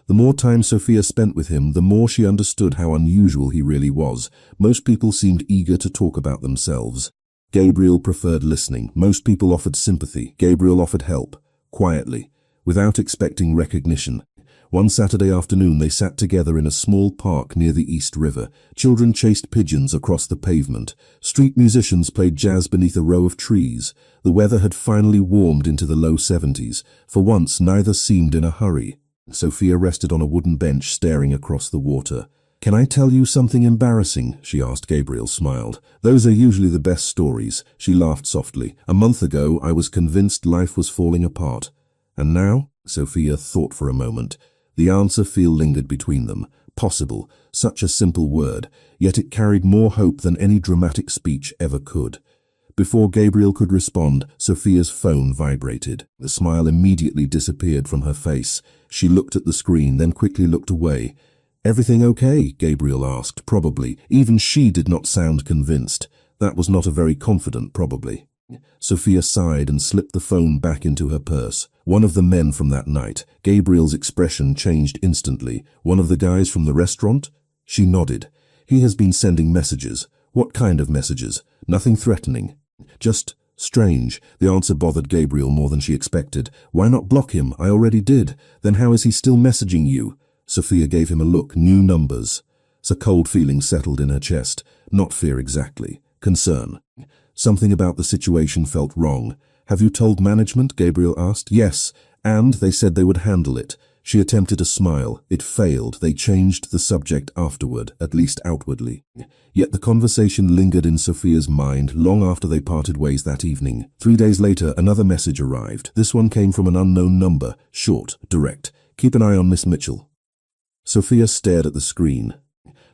The more time Sophia spent with him, the more she understood how unusual he really was. Most people seemed eager to talk about themselves. Gabriel preferred listening. Most people offered sympathy. Gabriel offered help, quietly, without expecting recognition. One Saturday afternoon they sat together in a small park near the East River. Children chased pigeons across the pavement. Street musicians played jazz beneath a row of trees. The weather had finally warmed into the low 70s. For once, neither seemed in a hurry. Sophia rested on a wooden bench staring across the water. "Can I tell you something embarrassing?" she asked. Gabriel smiled. "Those are usually the best stories." She laughed softly. "A month ago, I was convinced life was falling apart. And now?" Sophia thought for a moment. The answer feel lingered between them. Possible, such a simple word, yet it carried more hope than any dramatic speech ever could. Before Gabriel could respond, Sophia's phone vibrated. The smile immediately disappeared from her face. She looked at the screen, then quickly looked away. "Everything okay?" Gabriel asked. Probably. Even she did not sound convinced. That was not a very confident probably. Sophia sighed and slipped the phone back into her purse. "One of the men from that night." Gabriel's expression changed instantly. "One of the guys from the restaurant?" She nodded. "He has been sending messages." "What kind of messages?" "Nothing threatening. Just strange." The answer bothered Gabriel more than she expected. "Why not block him?" "I already did." "Then how is he still messaging you?" Sophia gave him a look. "New numbers." A cold feeling settled in her chest. Not fear exactly. Concern. Something about the situation felt wrong. "Have you told management?" Gabriel asked. "Yes, and they said they would handle it." She attempted a smile. It failed. They changed the subject afterward, at least outwardly. Yet the conversation lingered in Sophia's mind long after they parted ways that evening. 3 days later, another message arrived. This one came from an unknown number. Short, direct. "Keep an eye on Miss Mitchell." Sophia stared at the screen.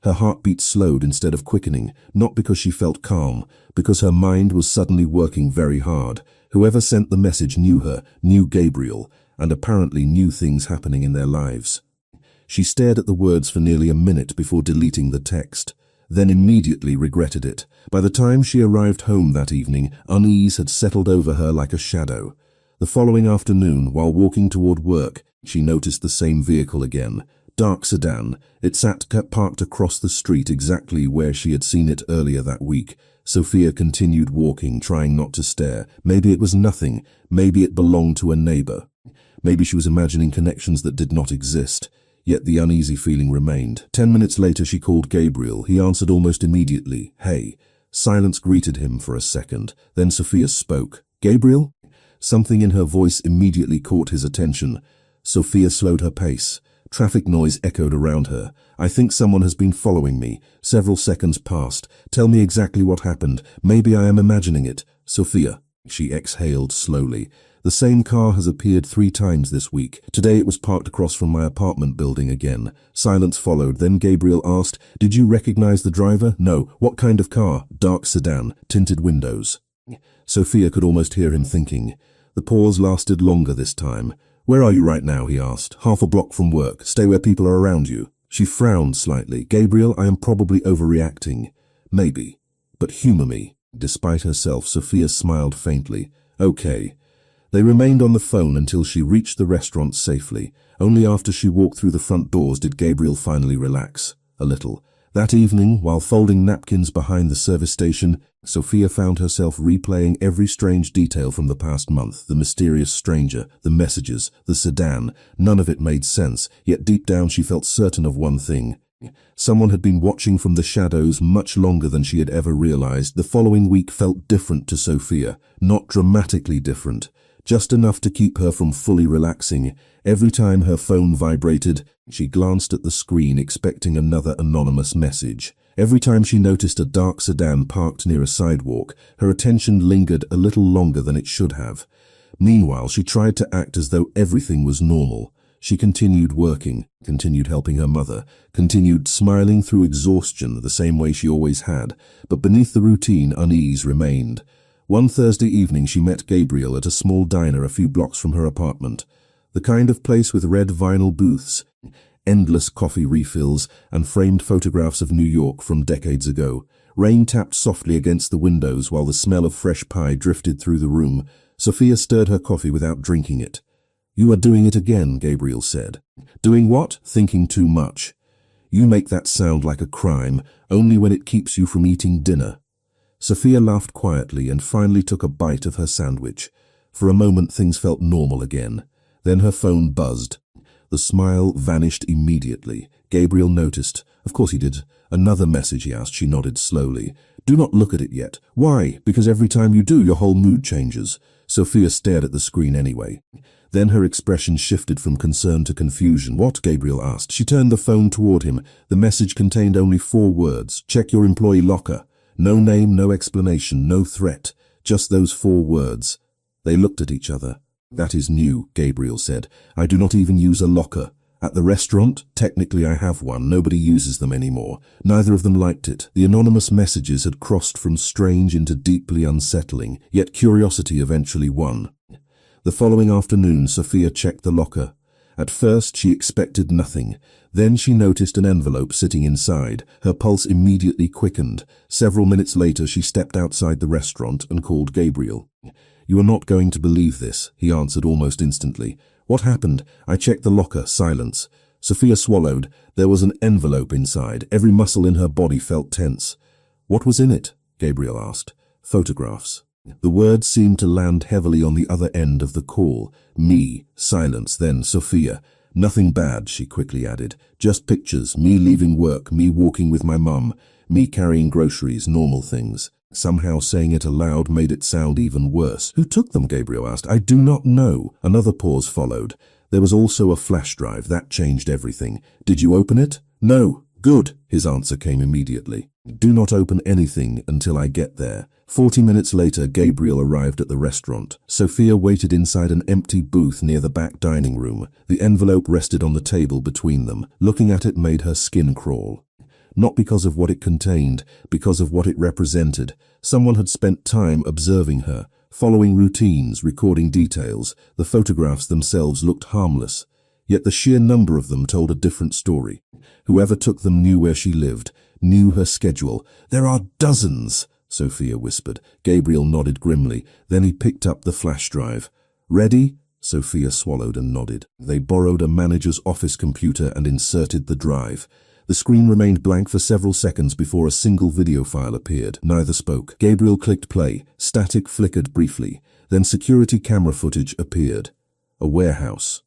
Her heartbeat slowed instead of quickening, not because she felt calm, because her mind was suddenly working very hard. Whoever sent the message knew her, knew Gabriel, and apparently knew things happening in their lives. She stared at the words for nearly a minute before deleting the text, then immediately regretted it. By the time she arrived home that evening, unease had settled over her like a shadow. The following afternoon, while walking toward work, she noticed the same vehicle again. Dark sedan. It sat parked across the street exactly where she had seen it earlier that week. Sophia continued walking, trying not to stare. Maybe it was nothing. Maybe it belonged to a neighbor. Maybe she was imagining connections that did not exist. Yet the uneasy feeling remained. 10 minutes later she called Gabriel. He answered almost immediately. "Hey." Silence greeted him for a second. Then Sophia spoke. "Gabriel?" Something in her voice immediately caught his attention. Sophia slowed her pace. Traffic noise echoed around her. "I think someone has been following me." Several seconds passed. "Tell me exactly what happened. Maybe I am imagining it." "Sophia." She exhaled slowly. "The same car has appeared 3 times this week. Today it was parked across from my apartment building again." Silence followed. Then Gabriel asked, "Did you recognize the driver?" "No." "What kind of car?" "Dark sedan, tinted windows." Sophia could almost hear him thinking. The pause lasted longer this time. "Where are you right now?" he asked. "Half a block from work. Stay where people are around you." She frowned slightly. "Gabriel, I am probably overreacting." "Maybe. But humor me." Despite herself, Sophia smiled faintly. "Okay." They remained on the phone until she reached the restaurant safely. Only after she walked through the front doors did Gabriel finally relax. A little. That evening, while folding napkins behind the service station, Sophia found herself replaying every strange detail from the past month. The mysterious stranger, the messages, the sedan. None of it made sense, yet deep down she felt certain of one thing. Someone had been watching from the shadows much longer than she had ever realized. The following week felt different to Sophia, not dramatically different. Just enough to keep her from fully relaxing. Every time her phone vibrated, she glanced at the screen expecting another anonymous message. Every time she noticed a dark sedan parked near a sidewalk, her attention lingered a little longer than it should have. Meanwhile, she tried to act as though everything was normal. She continued working, continued helping her mother, continued smiling through exhaustion the same way she always had, but beneath the routine, unease remained. One Thursday evening she met Gabriel at a small diner a few blocks from her apartment. The kind of place with red vinyl booths, endless coffee refills, and framed photographs of New York from decades ago. Rain tapped softly against the windows while the smell of fresh pie drifted through the room. Sophia stirred her coffee without drinking it. "You are doing it again," Gabriel said. "Doing what?" "Thinking too much. You make that sound like a crime, only when it keeps you from eating dinner." Sophia laughed quietly and finally took a bite of her sandwich. For a moment things felt normal again. Then her phone buzzed. The smile vanished immediately. Gabriel noticed. Of course he did. "Another message?" he asked. She nodded slowly. "Do not look at it yet." "Why?" "Because every time you do, your whole mood changes." Sophia stared at the screen anyway. Then her expression shifted from concern to confusion. "What?" Gabriel asked. She turned the phone toward him. The message contained only 4 words. "Check your employee locker." No name, no explanation, no threat. Just those 4 words. They looked at each other. "That is new," Gabriel said. "I do not even use a locker. At the restaurant, technically I have one. Nobody uses them anymore." Neither of them liked it. The anonymous messages had crossed from strange into deeply unsettling, yet curiosity eventually won. The following afternoon, Sophia checked the locker. At first, she expected nothing. Then she noticed an envelope sitting inside. Her pulse immediately quickened. Several minutes later, she stepped outside the restaurant and called Gabriel. "You are not going to believe this," he answered almost instantly. "What happened?" "I checked the locker." Silence. Sophia swallowed. There was an envelope inside. Every muscle in her body felt tense. "What was in it?" Gabriel asked. "Photographs." The words seemed to land heavily on the other end of the call. "Me." Silence. Then Sophia. "Nothing bad," she quickly added. "Just pictures. Me leaving work, me walking with my mum, me carrying groceries, normal things." Somehow saying it aloud made it sound even worse. "Who took them?" Gabriel asked. "I do not know." Another pause followed. There was also a flash drive. That changed everything. "Did you open it?" "No." "Good." His answer came immediately. "Do not open anything until I get there." 40 minutes later, Gabriel arrived at the restaurant. Sophia waited inside an empty booth near the back dining room. The envelope rested on the table between them. Looking at it made her skin crawl. Not because of what it contained, because of what it represented. Someone had spent time observing her, following routines, recording details. The photographs themselves looked harmless. Yet the sheer number of them told a different story. Whoever took them knew where she lived, knew her schedule. "There are dozens," Sophia whispered. Gabriel nodded grimly. Then he picked up the flash drive. "Ready?" Sophia swallowed and nodded. They borrowed a manager's office computer and inserted the drive. The screen remained blank for several seconds before a single video file appeared. Neither spoke. Gabriel clicked play. Static flickered briefly. Then security camera footage appeared. A warehouse.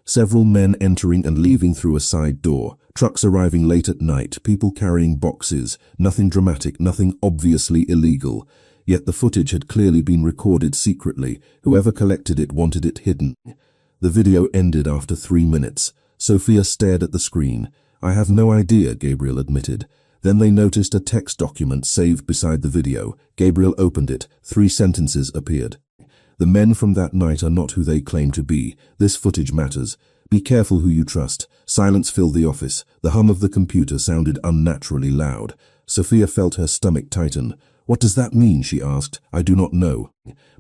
Several men entering and leaving through a side door. Trucks arriving late at night. People carrying boxes. Nothing dramatic, nothing obviously illegal. Yet the footage had clearly been recorded secretly. Whoever collected it wanted it hidden. The video ended after 3 minutes. Sophia stared at the screen. "I have no idea," Gabriel admitted. Then they noticed a text document saved beside the video. Gabriel opened it. 3 sentences appeared. "The men from that night are not who they claim to be. This footage matters. Be careful who you trust." Silence filled the office. The hum of the computer sounded unnaturally loud. Sophia felt her stomach tighten. "What does that mean?" she asked. "I do not know."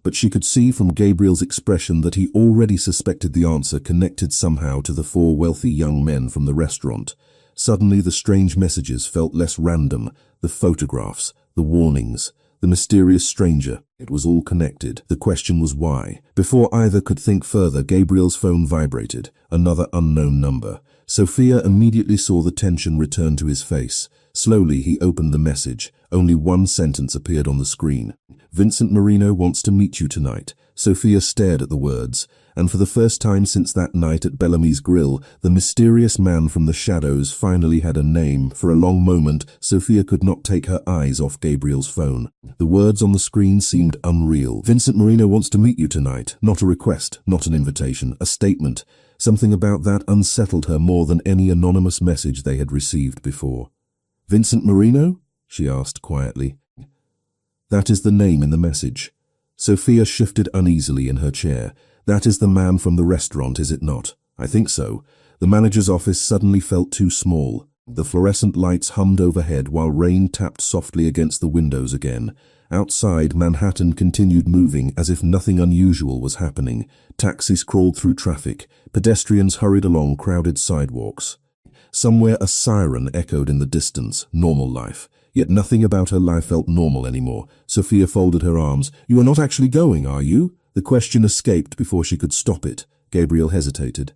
But she could see from Gabriel's expression that he already suspected the answer connected somehow to the 4 wealthy young men from the restaurant. Suddenly the strange messages felt less random. The photographs, the warnings, the mysterious stranger. It was all connected. The question was why. Before either could think further, Gabriel's phone vibrated. Another unknown number. Sophia immediately saw the tension return to his face. Slowly he opened the message. Only 1 sentence appeared on the screen. "Vincent Marino wants to meet you tonight." Sophia stared at the words, and for the first time since that night at Bellamy's Grill, the mysterious man from the shadows finally had a name. For a long moment, Sophia could not take her eyes off Gabriel's phone. The words on the screen seemed unreal. "Vincent Marino wants to meet you tonight." Not a request, not an invitation, a statement. Something about that unsettled her more than any anonymous message they had received before. "Vincent Marino?" she asked quietly. "That is the name in the message." Sophia shifted uneasily in her chair. "That is the man from the restaurant, is it not?" "I think so." The manager's office suddenly felt too small. The fluorescent lights hummed overhead while rain tapped softly against the windows again. Outside, Manhattan continued moving as if nothing unusual was happening. Taxis crawled through traffic. Pedestrians hurried along crowded sidewalks. Somewhere a siren echoed in the distance. Normal life. Yet nothing about her life felt normal anymore. Sophia folded her arms. "You are not actually going, are you?" The question escaped before she could stop it. Gabriel hesitated.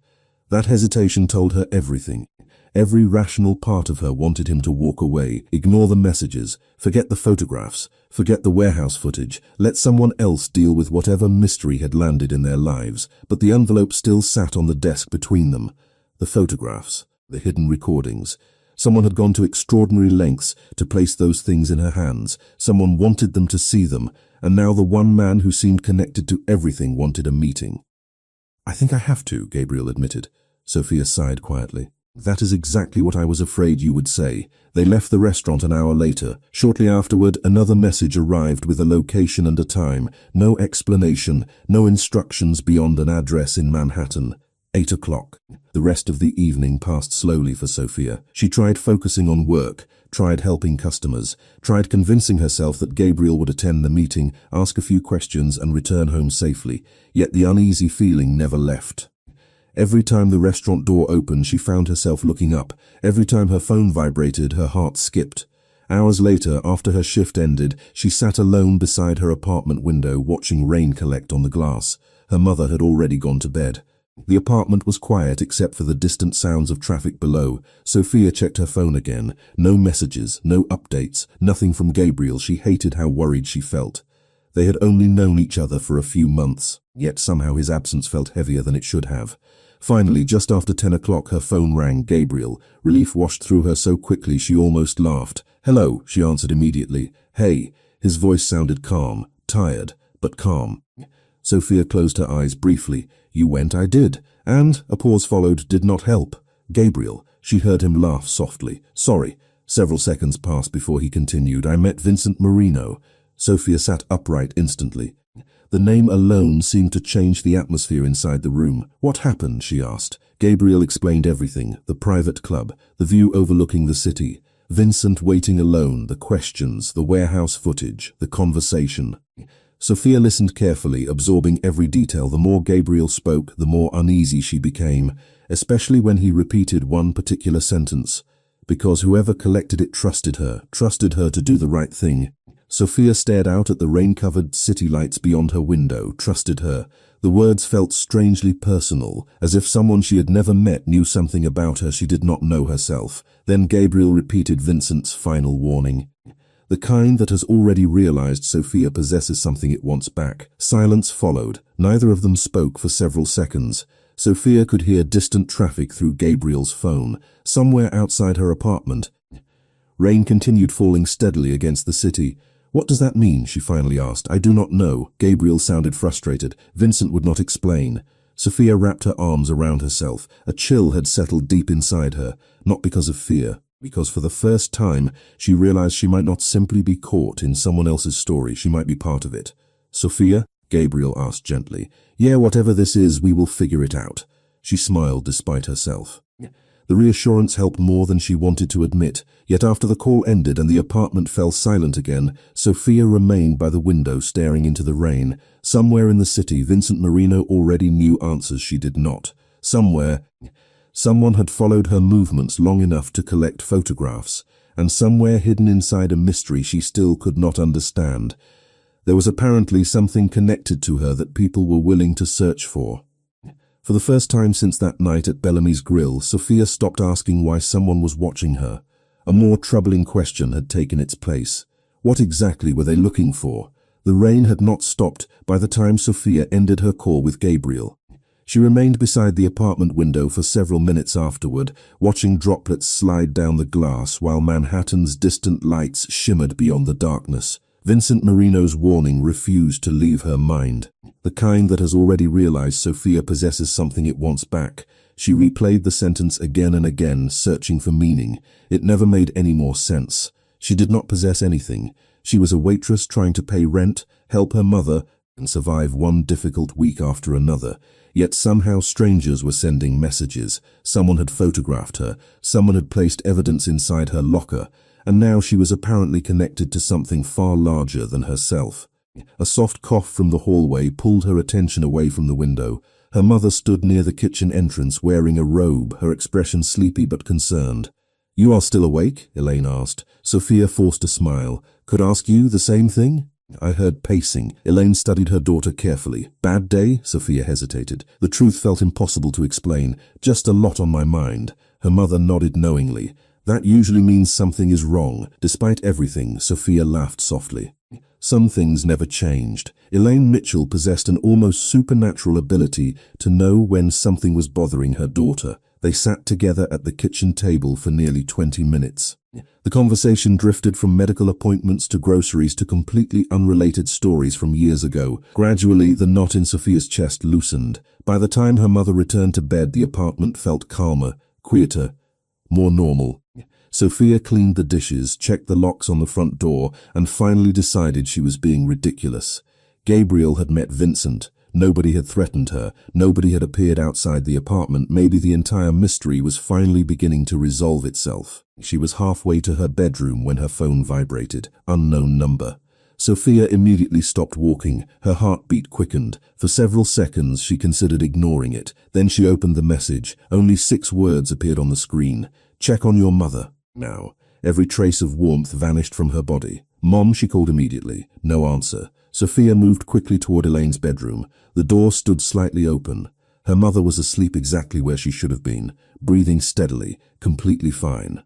That hesitation told her everything. Every rational part of her wanted him to walk away, ignore the messages, forget the photographs, forget the warehouse footage, let someone else deal with whatever mystery had landed in their lives. But the envelope still sat on the desk between them. The photographs, the hidden recordings. Someone had gone to extraordinary lengths to place those things in her hands. Someone wanted them to see them, and now the one man who seemed connected to everything wanted a meeting. I think I have to, Gabriel admitted. Sophia sighed quietly. That is exactly what I was afraid you would say. They left the restaurant an hour later. Shortly afterward, another message arrived with a location and a time. No explanation, no instructions beyond an address in Manhattan. 8 o'clock. The rest of the evening passed slowly for Sophia. She tried focusing on work, tried helping customers, tried convincing herself that Gabriel would attend the meeting, ask a few questions and return home safely. Yet the uneasy feeling never left. Every time the restaurant door opened, she found herself looking up. Every time her phone vibrated, her heart skipped. Hours later, after her shift ended, she sat alone beside her apartment window watching rain collect on the glass. Her mother had already gone to bed. The apartment was quiet except for the distant sounds of traffic below. Sophia checked her phone again. No messages, no updates, nothing from Gabriel. She hated how worried she felt. They had only known each other for a few months, yet somehow his absence felt heavier than it should have. Finally, just after 10 o'clock, her phone rang. Gabriel. Relief washed through her so quickly she almost laughed. "Hello," she answered immediately. "Hey." His voice sounded calm, tired, but calm. Sophia closed her eyes briefly. "You went?" "I did." And, a pause followed, did not help. "Gabriel." She heard him laugh softly. "Sorry." Several seconds passed before he continued. "I met Vincent Marino." Sophia sat upright instantly. The name alone seemed to change the atmosphere inside the room. "What happened?" she asked. Gabriel explained everything. The private club, the view overlooking the city, Vincent waiting alone, the questions, the warehouse footage, the conversation. Sophia listened carefully, absorbing every detail. The more Gabriel spoke, the more uneasy she became, especially when he repeated one particular sentence. Because whoever collected it trusted her to do the right thing. Sophia stared out at the rain-covered city lights beyond her window. Trusted her. The words felt strangely personal, as if someone she had never met knew something about her she did not know herself. Then Gabriel repeated Vincent's final warning. The kind that has already realized Sophia possesses something it wants back. Silence followed. Neither of them spoke for several seconds. Sophia could hear distant traffic through Gabriel's phone, somewhere outside her apartment. Rain continued falling steadily against the city. "What does that mean?" she finally asked. "I do not know." Gabriel sounded frustrated. Vincent would not explain. Sophia wrapped her arms around herself. A chill had settled deep inside her, not because of fear, because for the first time she realized she might not simply be caught in someone else's story, she might be part of it. "Sophia?" Gabriel asked gently. "Yeah, whatever this is, we will figure it out." She smiled despite herself. The reassurance helped more than she wanted to admit, yet after the call ended and the apartment fell silent again, Sophia remained by the window staring into the rain. Somewhere in the city, Vincent Marino already knew answers she did not. Somewhere, someone had followed her movements long enough to collect photographs, and somewhere hidden inside a mystery she still could not understand. There was apparently something connected to her that people were willing to search for. For the first time since that night at Bellamy's Grill, Sophia stopped asking why someone was watching her. A more troubling question had taken its place. What exactly were they looking for? The rain had not stopped by the time Sophia ended her call with Gabriel. She remained beside the apartment window for several minutes afterward, watching droplets slide down the glass while Manhattan's distant lights shimmered beyond the darkness. Vincent Marino's warning refused to leave her mind. The kind that has already realized Sophia possesses something it wants back. She replayed the sentence again and again, searching for meaning. It never made any more sense. She did not possess anything. She was a waitress trying to pay rent, help her mother, and survive one difficult week after another. Yet somehow strangers were sending messages. Someone had photographed her. Someone had placed evidence inside her locker. And now she was apparently connected to something far larger than herself. A soft cough from the hallway pulled her attention away from the window. Her mother stood near the kitchen entrance wearing a robe, her expression sleepy but concerned. "You are still awake?" Elaine asked. Sophia forced a smile. "Could ask you the same thing?" I heard pacing. Elaine studied her daughter carefully. "Bad day?" Sophia hesitated. The truth felt impossible to explain. "Just a lot on my mind." Her mother nodded knowingly. "That usually means something is wrong." Despite everything, Sophia laughed softly. Some things never changed. Elaine Mitchell possessed an almost supernatural ability to know when something was bothering her daughter. They sat together at the kitchen table for nearly 20 minutes. The conversation drifted from medical appointments to groceries to completely unrelated stories from years ago. Gradually, the knot in Sophia's chest loosened. By the time her mother returned to bed, the apartment felt calmer, quieter, more normal. Sophia cleaned the dishes, checked the locks on the front door, and finally decided she was being ridiculous. Gabriel had met Vincent. Nobody had threatened her. Nobody had appeared outside the apartment. Maybe the entire mystery was finally beginning to resolve itself. She was halfway to her bedroom when her phone vibrated. Unknown number. Sophia immediately stopped walking. Her heartbeat quickened. For several seconds she considered ignoring it. Then she opened the message. Only 6 words appeared on the screen. "Check on your mother." Now, every trace of warmth vanished from her body. "Mom," she called immediately. No answer. Sophia moved quickly toward Elaine's bedroom. The door stood slightly open. Her mother was asleep exactly where she should have been, breathing steadily, completely fine.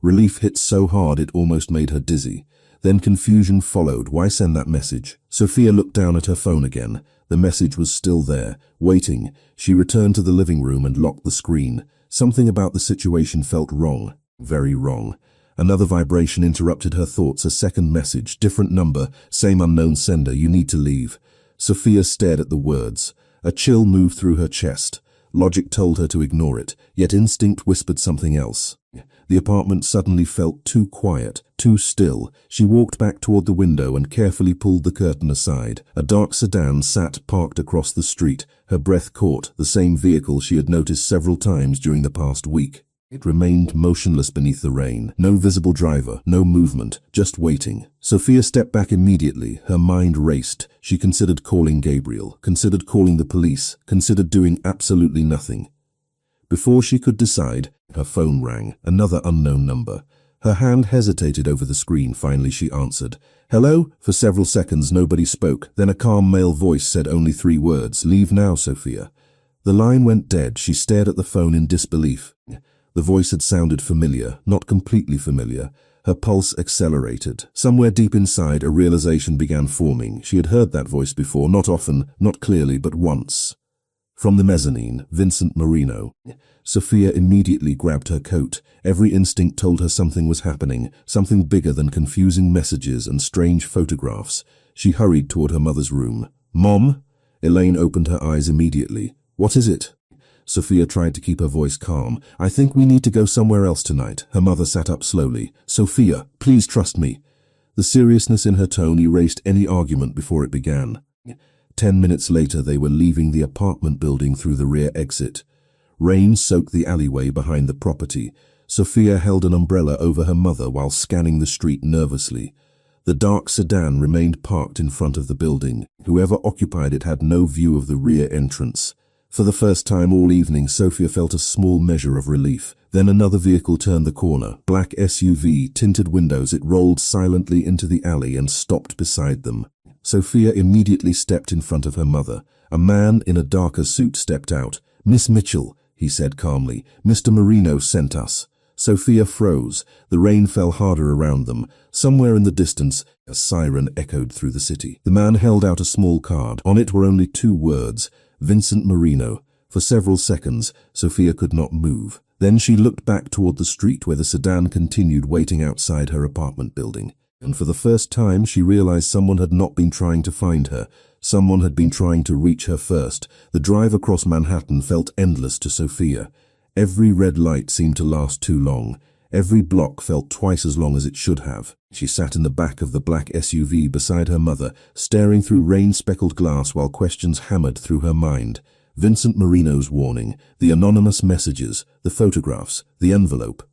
Relief hit so hard it almost made her dizzy. Then confusion followed. Why send that message? Sophia looked down at her phone again. The message was still there, waiting. She returned to the living room and locked the screen. Something about the situation felt wrong. Very wrong. Another vibration interrupted her thoughts. A second message, different number, same unknown sender. "You need to leave." Sophia stared at the words. A chill moved through her chest. Logic told her to ignore it, yet instinct whispered something else. The apartment suddenly felt too quiet, too still. She walked back toward the window and carefully pulled the curtain aside. A dark sedan sat parked across the street. Her breath caught, the same vehicle she had noticed several times during the past week. It remained motionless beneath the rain. No visible driver, no movement, just waiting. Sophia stepped back immediately. Her mind raced. She considered calling Gabriel, considered calling the police, considered doing absolutely nothing. Before she could decide, her phone rang, another unknown number. Her hand hesitated over the screen. Finally she answered. "Hello?" For several seconds nobody spoke. Then a calm male voice said only 3 words. "Leave now, Sophia." The line went dead. She stared at the phone in disbelief. The voice had sounded familiar, not completely familiar. Her pulse accelerated. Somewhere deep inside, a realization began forming. She had heard that voice before, not often, not clearly, but once. From the mezzanine, Vincent Marino. Sophia immediately grabbed her coat. Every instinct told her something was happening, something bigger than confusing messages and strange photographs. She hurried toward her mother's room. "Mom?" Elaine opened her eyes immediately. "What is it?" Sophia tried to keep her voice calm. "I think we need to go somewhere else tonight." Her mother sat up slowly. "Sophia, please trust me." The seriousness in her tone erased any argument before it began. 10 minutes later, they were leaving the apartment building through the rear exit. Rain soaked the alleyway behind the property. Sophia held an umbrella over her mother while scanning the street nervously. The dark sedan remained parked in front of the building. Whoever occupied it had no view of the rear entrance. For the first time all evening, Sophia felt a small measure of relief. Then another vehicle turned the corner. Black SUV, tinted windows. It rolled silently into the alley and stopped beside them. Sophia immediately stepped in front of her mother. A man in a darker suit stepped out. "Miss Mitchell," he said calmly. "Mr. Marino sent us." Sophia froze. The rain fell harder around them. Somewhere in the distance, a siren echoed through the city. The man held out a small card. On it were only 2 words. Vincent Marino. For several seconds, Sophia could not move. Then she looked back toward the street where the sedan continued waiting outside her apartment building. And for the first time, she realized someone had not been trying to find her. Someone had been trying to reach her first. The drive across Manhattan felt endless to Sophia. Every red light seemed to last too long. Every block felt twice as long as it should have. She sat in the back of the black SUV beside her mother, staring through rain-speckled glass while questions hammered through her mind. Vincent Marino's warning, the anonymous messages, the photographs, the envelope.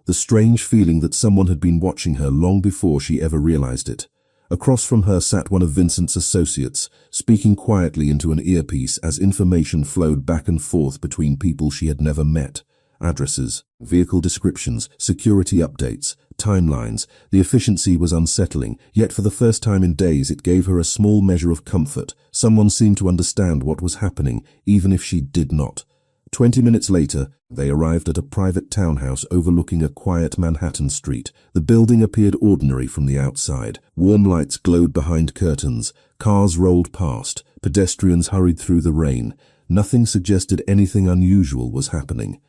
The strange feeling that someone had been watching her long before she ever realized it. Across from her sat one of Vincent's associates, speaking quietly into an earpiece as information flowed back and forth between people she had never met. Addresses, vehicle descriptions, security updates, timelines. The efficiency was unsettling, yet for the first time in days it gave her a small measure of comfort. Someone seemed to understand what was happening, even if she did not. 20 minutes later, they arrived at a private townhouse overlooking a quiet Manhattan street. The building appeared ordinary from the outside. Warm lights glowed behind curtains. Cars rolled past. Pedestrians hurried through the rain. Nothing suggested anything unusual was happening.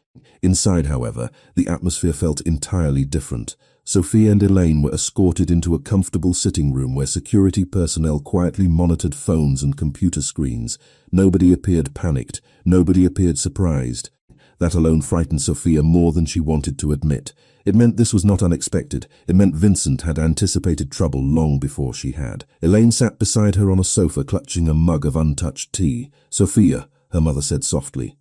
Inside, however, the atmosphere felt entirely different. Sophia and Elaine were escorted into a comfortable sitting room where security personnel quietly monitored phones and computer screens. Nobody appeared panicked. Nobody appeared surprised. That alone frightened Sophia more than she wanted to admit. It meant this was not unexpected. It meant Vincent had anticipated trouble long before she had. Elaine sat beside her on a sofa, clutching a mug of untouched tea. "Sophia," her mother said softly.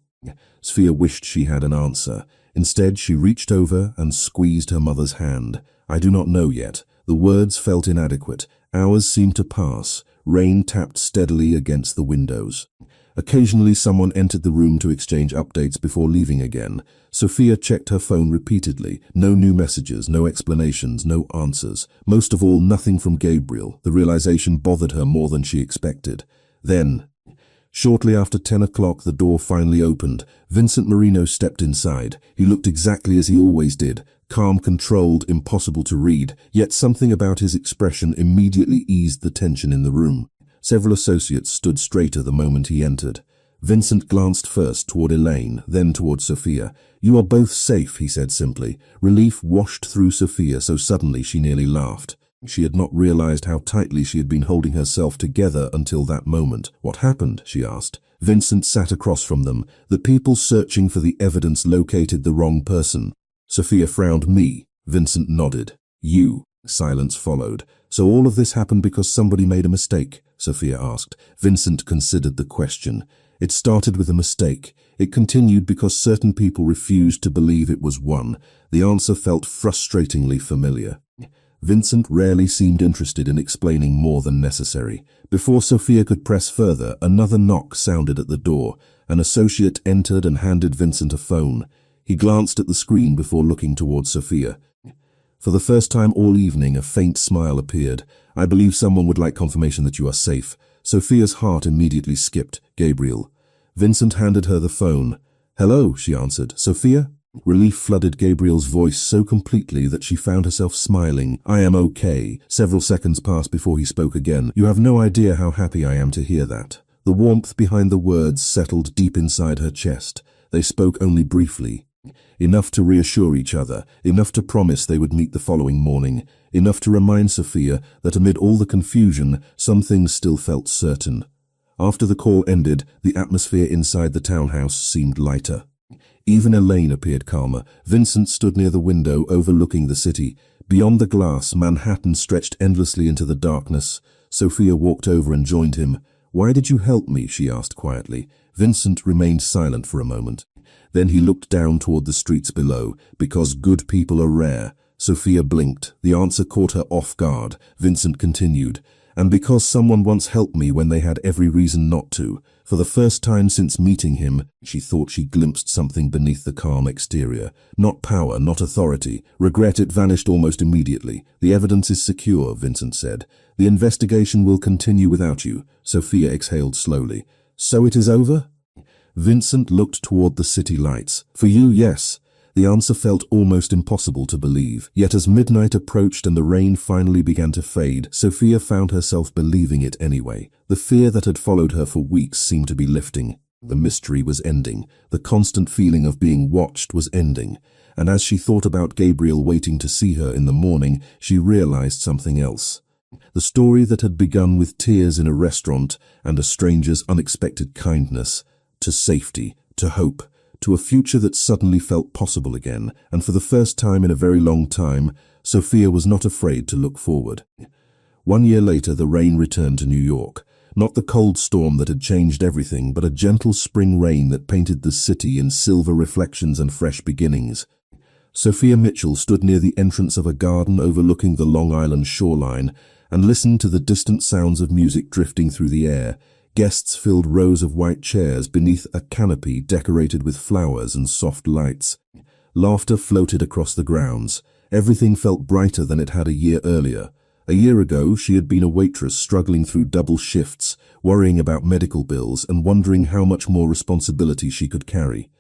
Sophia wished she had an answer. Instead, she reached over and squeezed her mother's hand. "I do not know yet." The words felt inadequate. Hours seemed to pass. Rain tapped steadily against the windows. Occasionally, someone entered the room to exchange updates before leaving again. Sophia checked her phone repeatedly. No new messages, no explanations, no answers. Most of all, nothing from Gabriel. The realization bothered her more than she expected. Then, shortly after 10 o'clock, the door finally opened. Vincent Marino stepped inside. He looked exactly as he always did. Calm, controlled, impossible to read. Yet something about his expression immediately eased the tension in the room. Several associates stood straighter the moment he entered. Vincent glanced first toward Elaine, then toward Sophia. "You are both safe," he said simply. Relief washed through Sophia so suddenly she nearly laughed. She had not realized how tightly she had been holding herself together until that moment. "What happened?" she asked. Vincent sat across from them. "The people searching for the evidence located the wrong person." Sophia frowned. "Me?" Vincent nodded. "You." Silence followed. "So all of this happened because somebody made a mistake?" Sophia asked. Vincent considered the question. "It started with a mistake. It continued because certain people refused to believe it was one." The answer felt frustratingly familiar. Vincent rarely seemed interested in explaining more than necessary. Before Sophia could press further, another knock sounded at the door. An associate entered and handed Vincent a phone. He glanced at the screen before looking towards Sophia. For the first time all evening, a faint smile appeared. "I believe someone would like confirmation that you are safe." Sophia's heart immediately skipped. "Gabriel." Vincent handed her the phone. "Hello," she answered. "Sophia?" Relief flooded Gabriel's voice so completely that she found herself smiling. "I am okay." Several seconds passed before he spoke again. "You have no idea how happy I am to hear that." The warmth behind the words settled deep inside her chest. They spoke only briefly. Enough to reassure each other, enough to promise they would meet the following morning, enough to remind Sophia that amid all the confusion, some things still felt certain. After the call ended, the atmosphere inside the townhouse seemed lighter. Even Elaine appeared calmer. Vincent stood near the window overlooking the city. Beyond the glass, Manhattan stretched endlessly into the darkness. Sophia walked over and joined him. "Why did you help me?" she asked quietly. Vincent remained silent for a moment. Then he looked down toward the streets below. "Because good people are rare." Sophia blinked. The answer caught her off guard. Vincent continued. "And because someone once helped me when they had every reason not to." For the first time since meeting him, she thought she glimpsed something beneath the calm exterior. Not power, not authority. Regret. It vanished almost immediately. "The evidence is secure," Vincent said. "The investigation will continue without you." Sophia exhaled slowly. "So it is over?" Vincent looked toward the city lights. "For you, yes." The answer felt almost impossible to believe. Yet as midnight approached and the rain finally began to fade, Sophia found herself believing it anyway. The fear that had followed her for weeks seemed to be lifting. The mystery was ending. The constant feeling of being watched was ending. And as she thought about Gabriel waiting to see her in the morning, she realized something else. The story that had begun with tears in a restaurant and a stranger's unexpected kindness, to safety, to hope, to a future that suddenly felt possible again, and for the first time in a very long time, Sophia was not afraid to look forward. 1 year later, the rain returned to New York. Not the cold storm that had changed everything, but a gentle spring rain that painted the city in silver reflections and fresh beginnings. Sophia Mitchell stood near the entrance of a garden overlooking the Long Island shoreline and listened to the distant sounds of music drifting through the air. Guests filled rows of white chairs beneath a canopy decorated with flowers and soft lights. Laughter floated across the grounds. Everything felt brighter than it had a year earlier. A year ago, she had been a waitress struggling through double shifts, worrying about medical bills and wondering how much more responsibility she could carry.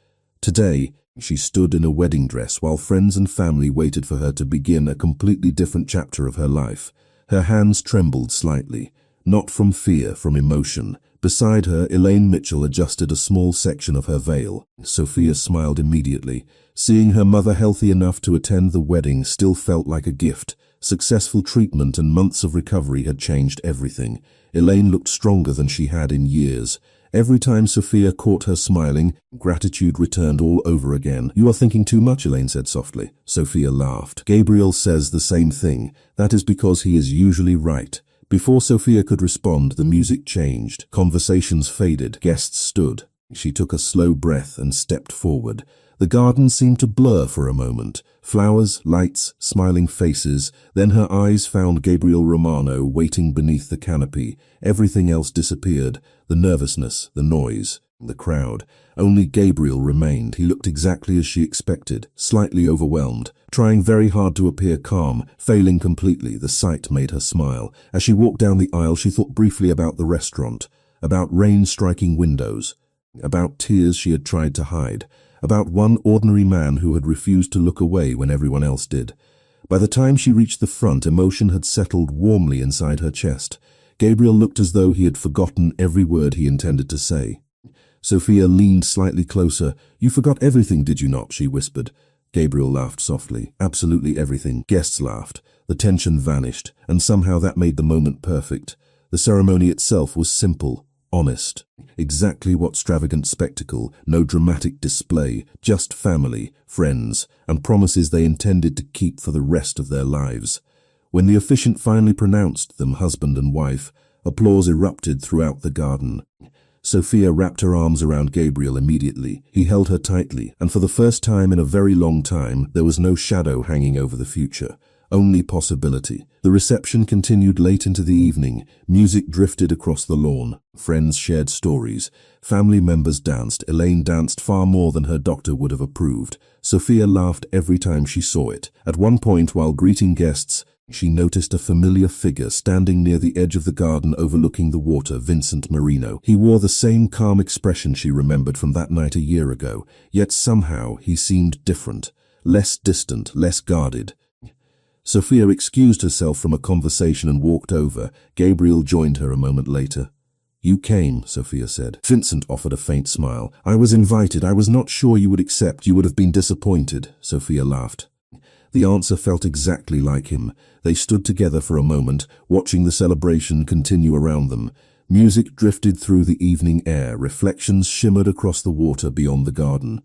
Today, she stood in a wedding dress while friends and family waited for her to begin a completely different chapter of her life. Her hands trembled slightly. Not from fear, from emotion. Beside her, Elaine Mitchell adjusted a small section of her veil. Sophia smiled immediately. Seeing her mother healthy enough to attend the wedding still felt like a gift. Successful treatment and months of recovery had changed everything. Elaine looked stronger than she had in years. Every time Sophia caught her smiling, gratitude returned all over again. "You are thinking too much," Elaine said softly. Sophia laughed. "Gabriel says the same thing. That is because he is usually right." Before Sophia could respond, the music changed. Conversations faded. Guests stood. She took a slow breath and stepped forward. The garden seemed to blur for a moment. Flowers, lights, smiling faces. Then her eyes found Gabriel Romano waiting beneath the canopy. Everything else disappeared. The nervousness, the noise, the crowd. Only Gabriel remained. He looked exactly as she expected, slightly overwhelmed, trying very hard to appear calm, failing completely. The sight made her smile. As she walked down the aisle, she thought briefly about the restaurant, about rain striking windows, about tears she had tried to hide, about one ordinary man who had refused to look away when everyone else did. By the time she reached the front, emotion had settled warmly inside her chest. Gabriel looked as though he had forgotten every word he intended to say. Sophia leaned slightly closer. "You forgot everything, did you not?" she whispered. Gabriel laughed softly. "Absolutely everything." Guests laughed. The tension vanished, and somehow that made the moment perfect. The ceremony itself was simple, honest. Exactly what extravagant spectacle, no dramatic display, just family, friends, and promises they intended to keep for the rest of their lives. When the officiant finally pronounced them husband and wife, applause erupted throughout the garden. Sophia wrapped her arms around Gabriel immediately. He held her tightly, and for the first time in a very long time, there was no shadow hanging over the future. Only possibility. The reception continued late into the evening. Music drifted across the lawn. Friends shared stories. Family members danced. Elaine danced far more than her doctor would have approved. Sophia laughed every time she saw it. At one point, while greeting guests, she noticed a familiar figure standing near the edge of the garden overlooking the water, Vincent Marino. He wore the same calm expression she remembered from that night a year ago, yet somehow he seemed different, less distant, less guarded. Sophia excused herself from a conversation and walked over. Gabriel joined her a moment later. "You came," Sophia said. Vincent offered a faint smile. "I was invited. I was not sure you would accept. You would have been disappointed." Sophia laughed. The answer felt exactly like him. They stood together for a moment, watching the celebration continue around them. Music drifted through the evening air. Reflections shimmered across the water beyond the garden.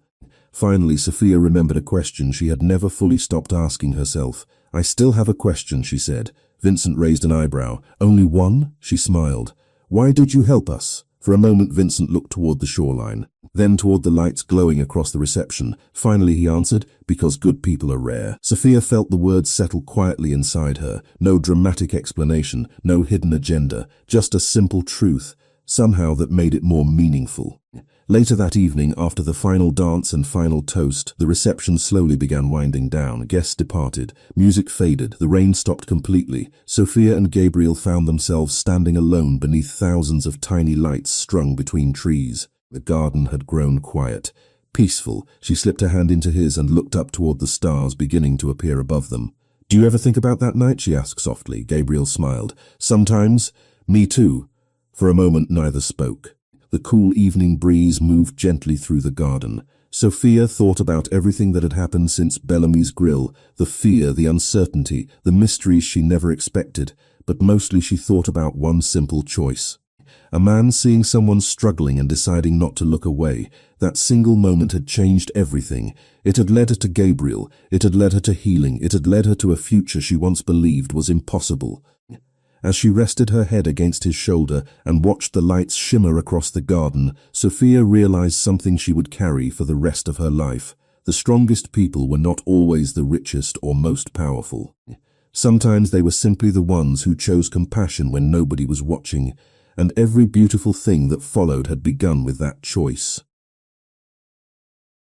Finally, Sophia remembered a question she had never fully stopped asking herself. "I still have a question," she said. Vincent raised an eyebrow. "Only one?" She smiled. "Why did you help us?" For a moment, Vincent looked toward the shoreline, then toward the lights glowing across the reception. Finally, he answered, "Because good people are rare." Sophia felt the words settle quietly inside her. No dramatic explanation, no hidden agenda, just a simple truth, somehow that made it more meaningful. Later that evening, after the final dance and final toast, the reception slowly began winding down. Guests departed. Music faded. The rain stopped completely. Sophia and Gabriel found themselves standing alone beneath thousands of tiny lights strung between trees. The garden had grown quiet, peaceful. She slipped her hand into his and looked up toward the stars beginning to appear above them. "Do you ever think about that night?" she asked softly. Gabriel smiled. "Sometimes. Me too." For a moment, neither spoke. The cool evening breeze moved gently through the garden. Sophia thought about everything that had happened since Bellamy's grill, the fear, the uncertainty, the mysteries she never expected, but mostly she thought about one simple choice. A man seeing someone struggling and deciding not to look away. That single moment had changed everything. It had led her to Gabriel. It had led her to healing. It had led her to a future she once believed was impossible. As she rested her head against his shoulder and watched the lights shimmer across the garden, Sophia realized something she would carry for the rest of her life. The strongest people were not always the richest or most powerful. Sometimes they were simply the ones who chose compassion when nobody was watching, and every beautiful thing that followed had begun with that choice.